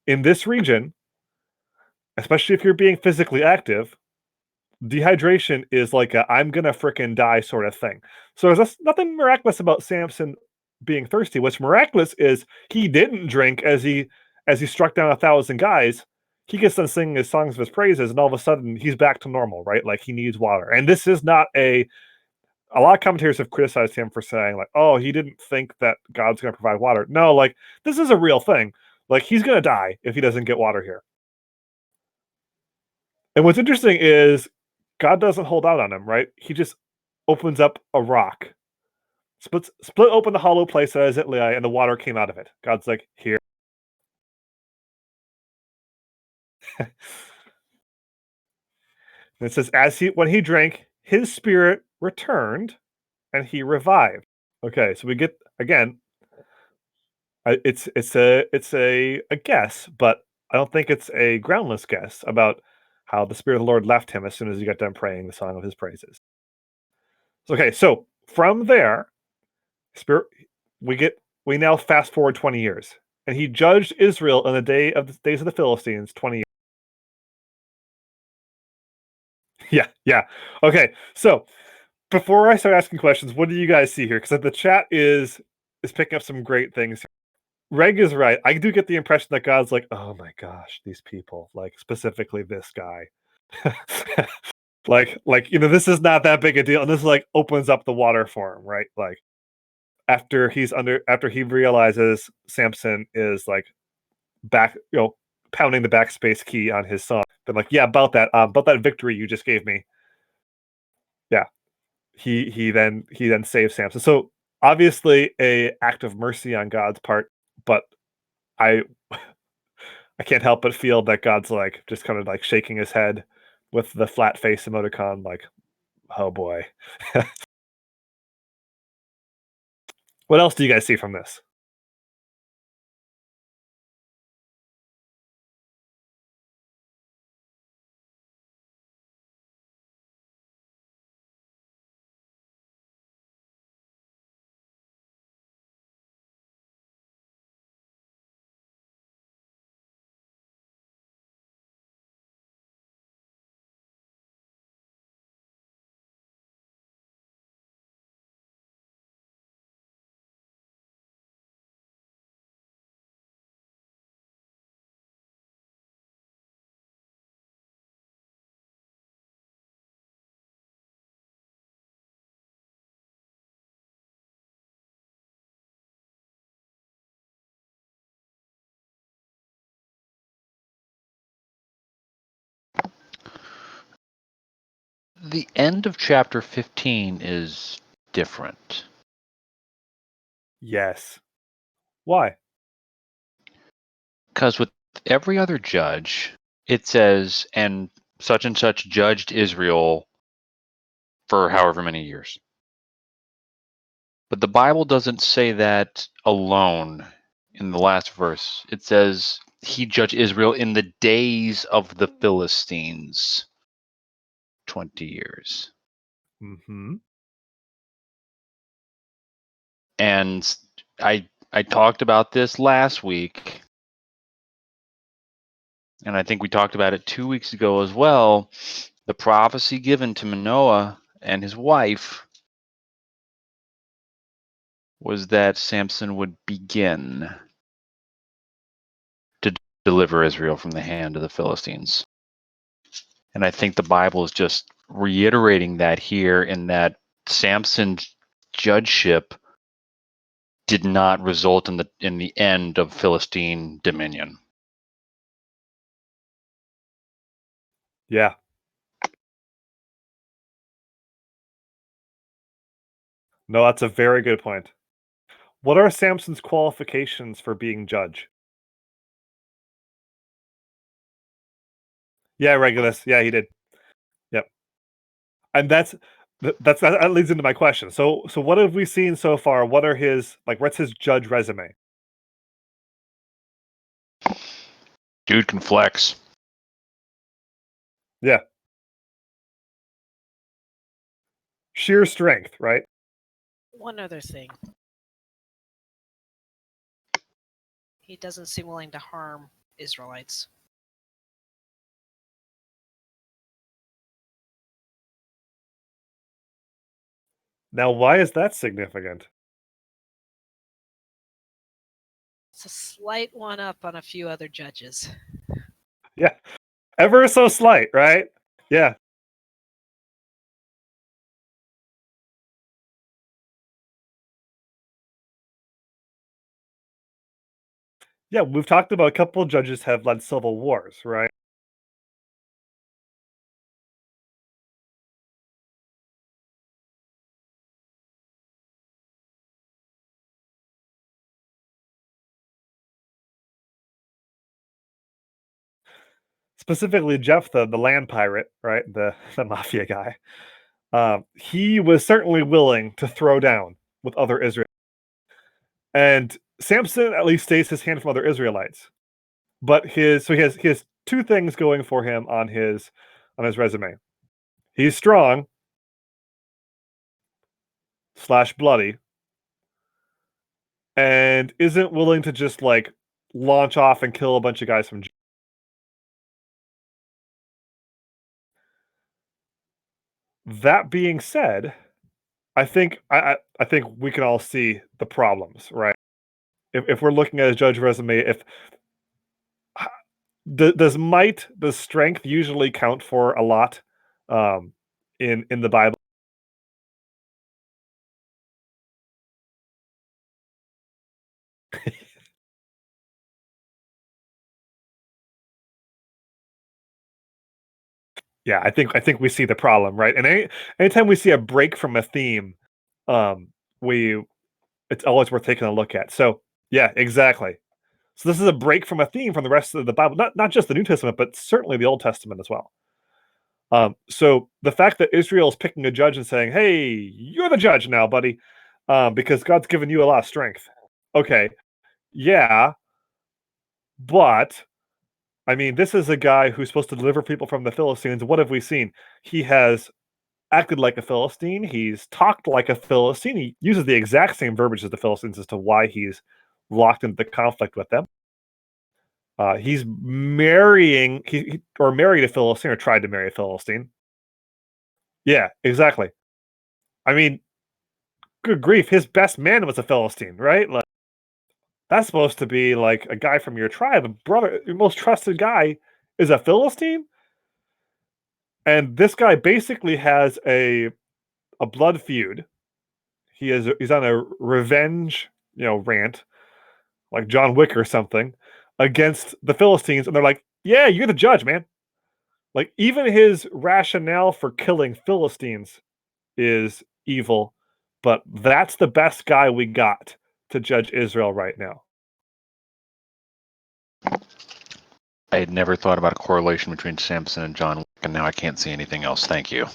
in this region, especially if you're being physically active, dehydration is like a I'm gonna frickin' die sort of thing. So there's nothing miraculous about Samson being thirsty. What's miraculous is he didn't drink as he struck down 1,000 guys. He gets done singing his songs of his praises, and all of a sudden he's back to normal, right? Like he needs water. And this is not a lot of commentators have criticized him for saying, like, oh, he didn't think that God's gonna provide water. No, like this is a real thing. Like he's gonna die if he doesn't get water here. And what's interesting is God doesn't hold out on him, right? He just opens up a rock, split open the hollow place that is at Lehi, and the water came out of it. God's like, here. And it says, when he drank, his spirit returned, and he revived. Okay, so we get again. It's a guess, but I don't think it's a groundless guess about how the spirit of the Lord left him as soon as he got done praying the song of his praises. Okay, so from there, spirit we now fast forward 20 years, and he judged Israel in the days of the Philistines 20 years. Yeah. Okay, so before I start asking questions, what do you guys see here? Because the chat is picking up some great things. Reg is right. I do get the impression that God's like, oh my gosh, these people, like specifically this guy. like this is not that big a deal, and this like opens up the water for him, right? Like after he realizes Samson is like back, pounding the backspace key on his song. Then like, yeah, about that victory you just gave me. Yeah, he then saves Samson. So obviously a act of mercy on God's part, but I can't help but feel that God's like just kind of like shaking his head with the flat face emoticon, like, oh boy. What else do you guys see from this? The end of chapter 15 is different. Yes. Why? Because with every other judge, it says, and such judged Israel for however many years. But the Bible doesn't say that alone in the last verse. It says he judged Israel in the days of the Philistines. 20 years. Mm-hmm. And I talked about this last week, and I think we talked about it 2 weeks ago as well. The prophecy given to Manoah and his wife was that Samson would begin to deliver Israel from the hand of the Philistines. And I think the Bible is just reiterating that here, in that Samson's judgeship did not result in the end of Philistine dominion. Yeah. No, that's a very good point. What are Samson's qualifications for being judge? Yeah, Regulus. Yeah, he did. Yep. And that leads into my question. So what have we seen so far? What are his what's his judge resume? Dude can flex. Yeah. Sheer strength, right? One other thing. He doesn't seem willing to harm Israelites. Now, why is that significant? It's a slight one up on a few other judges. Yeah. Ever so slight, right? Yeah. Yeah, we've talked about a couple of judges have led civil wars, right? Specifically Jephthah, the land pirate, right? The mafia guy. He was certainly willing to throw down with other Israelites. And Samson at least stays his hand from other Israelites. But he has two things going for him on his resume. He's strong / bloody, and isn't willing to just launch off and kill a bunch of guys from. That being said, I think we can all see the problems, right? If we're looking at his judge resume, does strength usually count for a lot in the Bible? Yeah, I think we see the problem, right? And anytime we see a break from a theme, um, it's always worth taking a look at. So yeah, exactly. So this is a break from a theme from the rest of the Bible, not just the New Testament, but certainly the Old Testament as well. So the fact that Israel is picking a judge and saying, "Hey, you're the judge now, buddy," because God's given you a lot of strength. Okay, yeah, but I mean, this is a guy who's supposed to deliver people from the Philistines. What have we seen? He has acted like a Philistine. He's talked like a Philistine. He uses the exact same verbiage as the Philistines as to why he's locked into the conflict with them. He's marrying, or married a Philistine, or tried to marry a Philistine. Yeah, exactly. I mean, good grief, his best man was a Philistine, right? Like, that's supposed to be like a guy from your tribe, a brother, your most trusted guy is a Philistine. And this guy basically has a blood feud. He's on a revenge, rant, like John Wick or something, against the Philistines, and they're like, "Yeah, you're the judge, man." Like even his rationale for killing Philistines is evil, but that's the best guy we got to judge Israel right now. I had never thought about a correlation between Samson and John Wick, and now I can't see anything else. Thank you.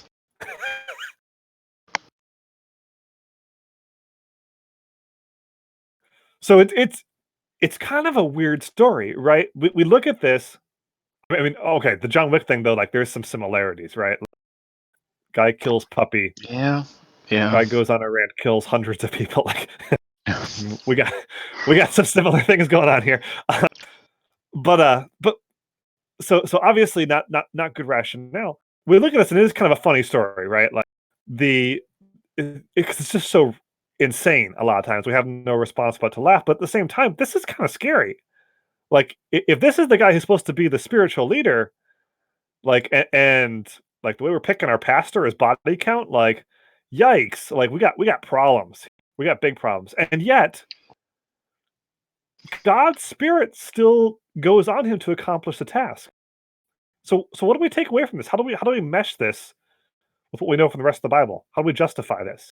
So it's kind of a weird story, right? We look at this. I mean, okay, the John Wick thing though, like there's some similarities, right? Guy kills puppy. Yeah. Yeah. Guy goes on a rant, kills hundreds of people. Like we got some similar things going on here. But so obviously not good rationale. We look at this and it is kind of a funny story, right? Like it's just so insane. A lot of times we have no response but to laugh. But at the same time, this is kind of scary. Like if this is the guy who's supposed to be the spiritual leader, like and like the way we're picking our pastor, his body count, like yikes! Like we got problems. We got big problems, and yet God's spirit still goes on him to accomplish the task. So what do we take away from this? How do we mesh this with what we know from the rest of the Bible? How do we justify this?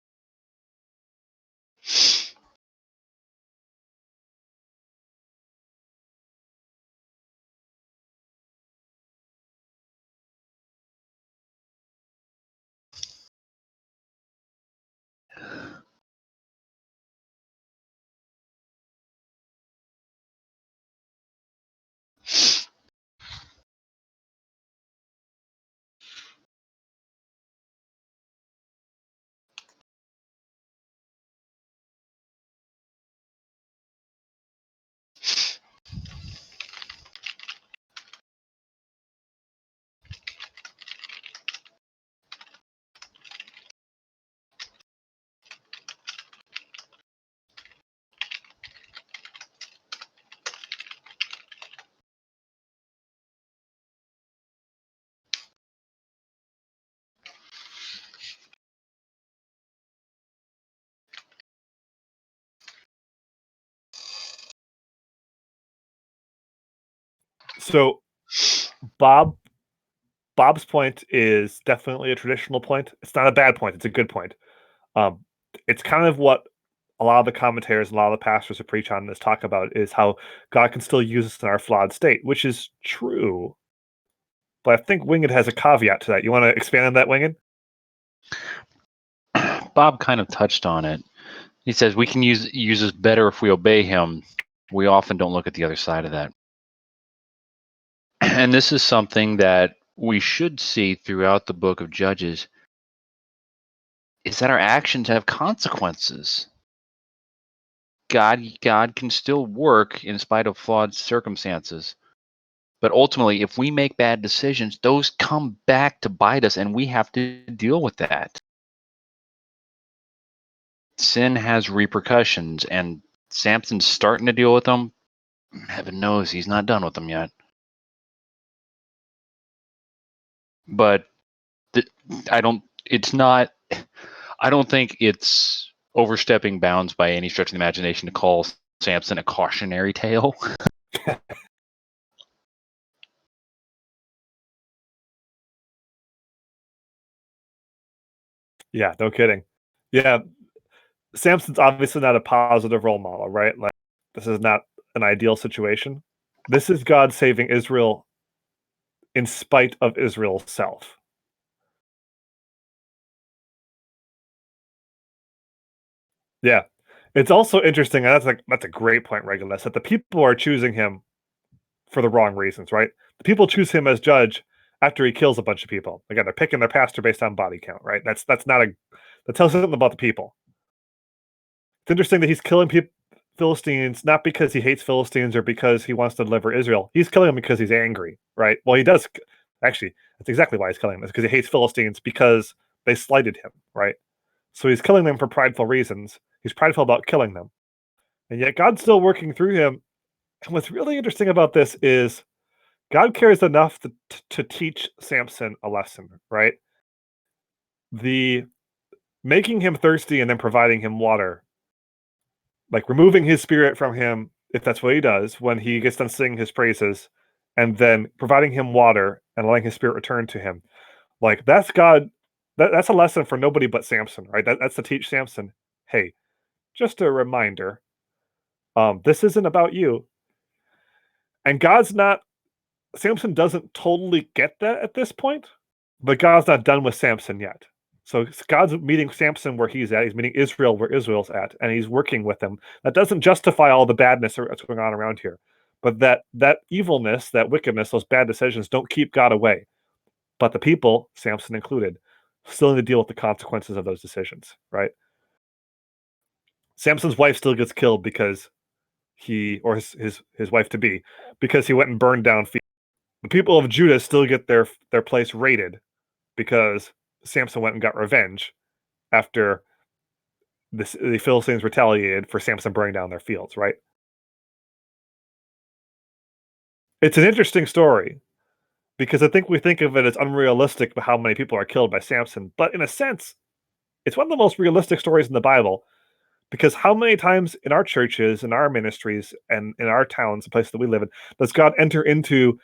So Bob's point is definitely a traditional point. It's not a bad point. It's a good point. It's kind of what a lot of the commentators, a lot of the pastors who preach on this talk about is how God can still use us in our flawed state, which is true. But I think Winged has a caveat to that. You want to expand on that, Winged? Bob kind of touched on it. He says we can use us better if we obey him. We often don't look at the other side of that. And this is something that we should see throughout the book of Judges, is that our actions have consequences. God can still work in spite of flawed circumstances. But ultimately, if we make bad decisions, those come back to bite us, and we have to deal with that. Sin has repercussions, and Samson's starting to deal with them. Heaven knows he's not done with them yet. But I don't think it's overstepping bounds by any stretch of the imagination to call Samson a cautionary tale. Yeah, no kidding. Yeah, Samson's obviously not a positive role model, right? Like this is not an ideal situation. This is God saving Israel in spite of Israel's self. Yeah. It's also interesting, and that's a great point, Regulus, that the people are choosing him for the wrong reasons, right? The people choose him as judge after he kills a bunch of people. Again, they're picking their pastor based on body count, right? That tells you something about the people. It's interesting that he's killing Philistines not because he hates Philistines or because he wants to deliver Israel. He's killing them because he's angry, right? Well, he does actually. That's exactly why he's killing them. It's because he hates Philistines because they slighted him, right? So he's killing them for prideful reasons. He's prideful about killing them, and yet God's still working through him. And what's really interesting about this is God cares enough to teach Samson a lesson, right? The making him thirsty and then providing him water, like removing his spirit from him, if that's what he does, when he gets done singing his praises, and then providing him water and letting his spirit return to him. Like that's God. That's a lesson for nobody but Samson, right? That's to teach Samson, hey, just a reminder, This isn't about you. And Samson doesn't totally get that at this point, but God's not done with Samson yet. So God's meeting Samson where he's at. He's meeting Israel where Israel's at, and he's working with them. That doesn't justify all the badness that's going on around here, but that evilness, that wickedness, those bad decisions don't keep God away. But the people, Samson included, still need to deal with the consequences of those decisions, right? Samson's wife still gets killed because his wife to be, because he went and burned down fields. The people of Judah still get their place raided because Samson went and got revenge after the Philistines retaliated for Samson burning down their fields, right? It's an interesting story because I think we think of it as unrealistic how many people are killed by Samson, but in a sense, it's one of the most realistic stories in the Bible because how many times in our churches, in our ministries, and in our towns, the place that we live in, does God enter into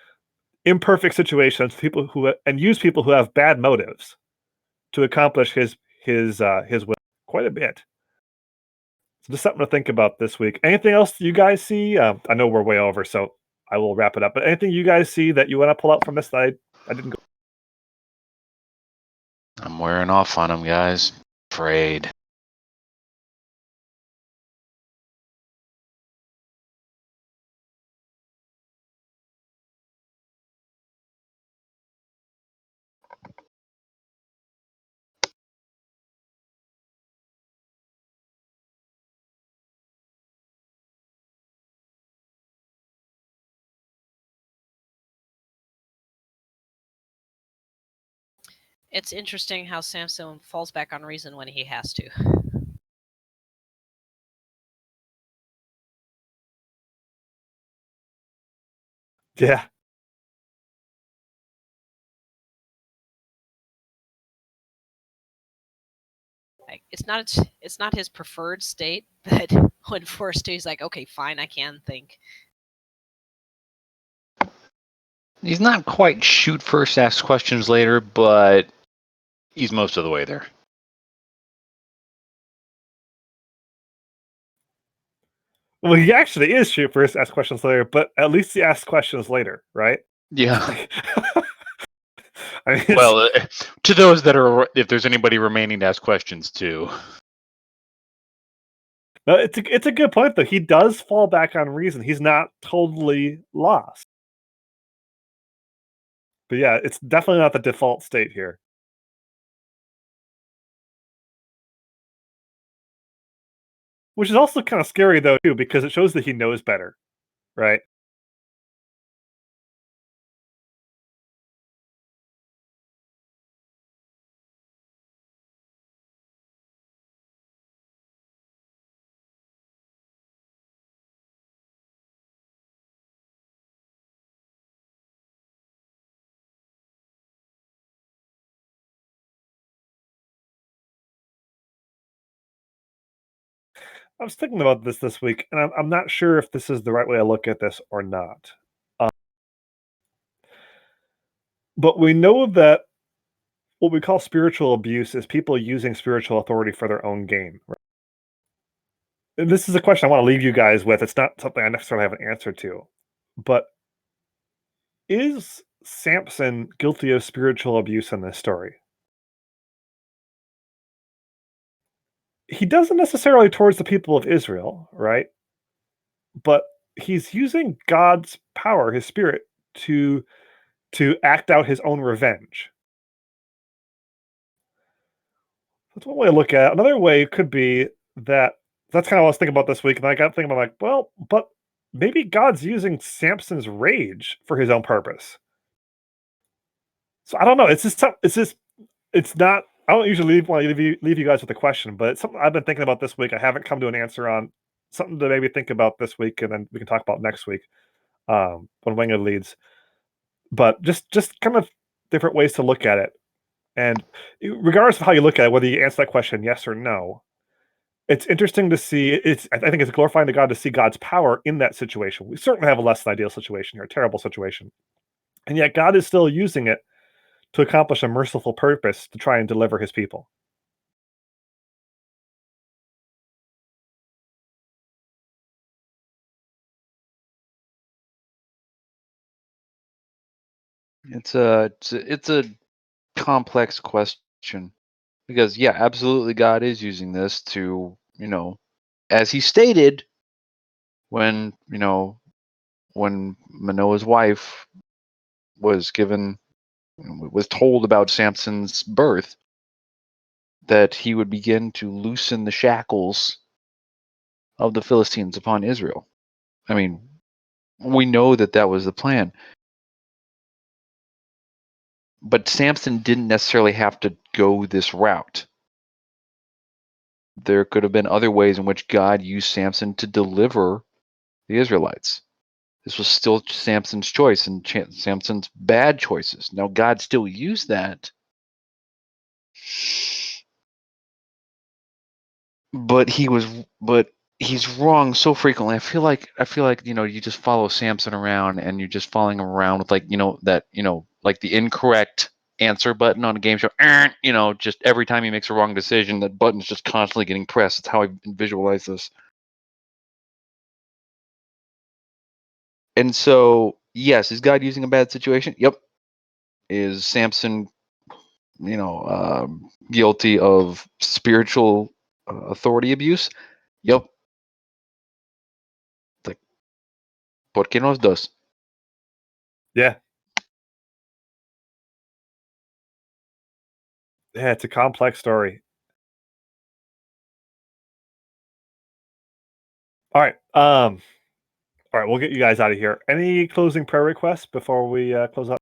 imperfect situations, and use people who have bad motives to accomplish his will? Quite a bit. So just something to think about this week. Anything else you guys see? I know we're way over, so I will wrap it up. But anything you guys see that you want to pull out from this that I didn't go? I'm wearing off on him, guys. Afraid. It's interesting how Samson falls back on reason when he has to. Yeah. Like, it's not his preferred state, but when forced to, he's like, okay, fine, I can think. He's not quite shoot first, ask questions later, but he's most of the way there. Well, he actually is shoot first, ask questions later, but at least he asks questions later, right? Yeah. I mean, Well, to those that are, if there's anybody remaining to ask questions to. no, it's a good point though. He does fall back on reason. He's not totally lost. But yeah, it's definitely not the default state here. Which is also kind of scary though too, because it shows that he knows better, right? I was thinking about this week, and I'm not sure if this is the right way to look at this or not. But we know that what we call spiritual abuse is people using spiritual authority for their own gain. Right? And this is a question I want to leave you guys with. It's not something I necessarily have an answer to. But is Samson guilty of spiritual abuse in this story? He doesn't necessarily towards the people of Israel, right? But he's using God's power, his spirit, to act out his own revenge. That's one way to look at it. Another way could be that's kind of what I was thinking about this week, and I got thinking about like, well, but maybe God's using Samson's rage for his own purpose. So I don't know. It's not. I don't usually want to leave you guys with a question, but it's something I've been thinking about this week. I haven't come to an answer on. Something to maybe think about this week, and then we can talk about next week when Wenger leads. But just kind of different ways to look at it. And regardless of how you look at it, whether you answer that question yes or no, it's interesting to see. I think it's glorifying to God to see God's power in that situation. We certainly have a less than ideal situation here, a terrible situation, and yet God is still using it to accomplish a merciful purpose to try and deliver His people. It's a complex question because yeah, absolutely, God is using this to as He stated when when Manoah's wife was told about Samson's birth, that He would begin to loosen the shackles of the Philistines upon Israel. I mean, we know that was the plan. But Samson didn't necessarily have to go this route. There could have been other ways in which God used Samson to deliver the Israelites. This was still Samson's choice and Samson's bad choices. Now, God still used that, but he's wrong so frequently. I feel like you just follow Samson around and you're just following him around with like the incorrect answer button on a game show. Just every time he makes a wrong decision, that button's just constantly getting pressed. It's how I visualize this. And so, yes, is God using a bad situation? Yep. Is Samson, guilty of spiritual authority abuse? Yep. Like, ¿por qué no los dos? Yeah. Yeah, it's a complex story. All right. All right, we'll get you guys out of here. Any closing prayer requests before we close out?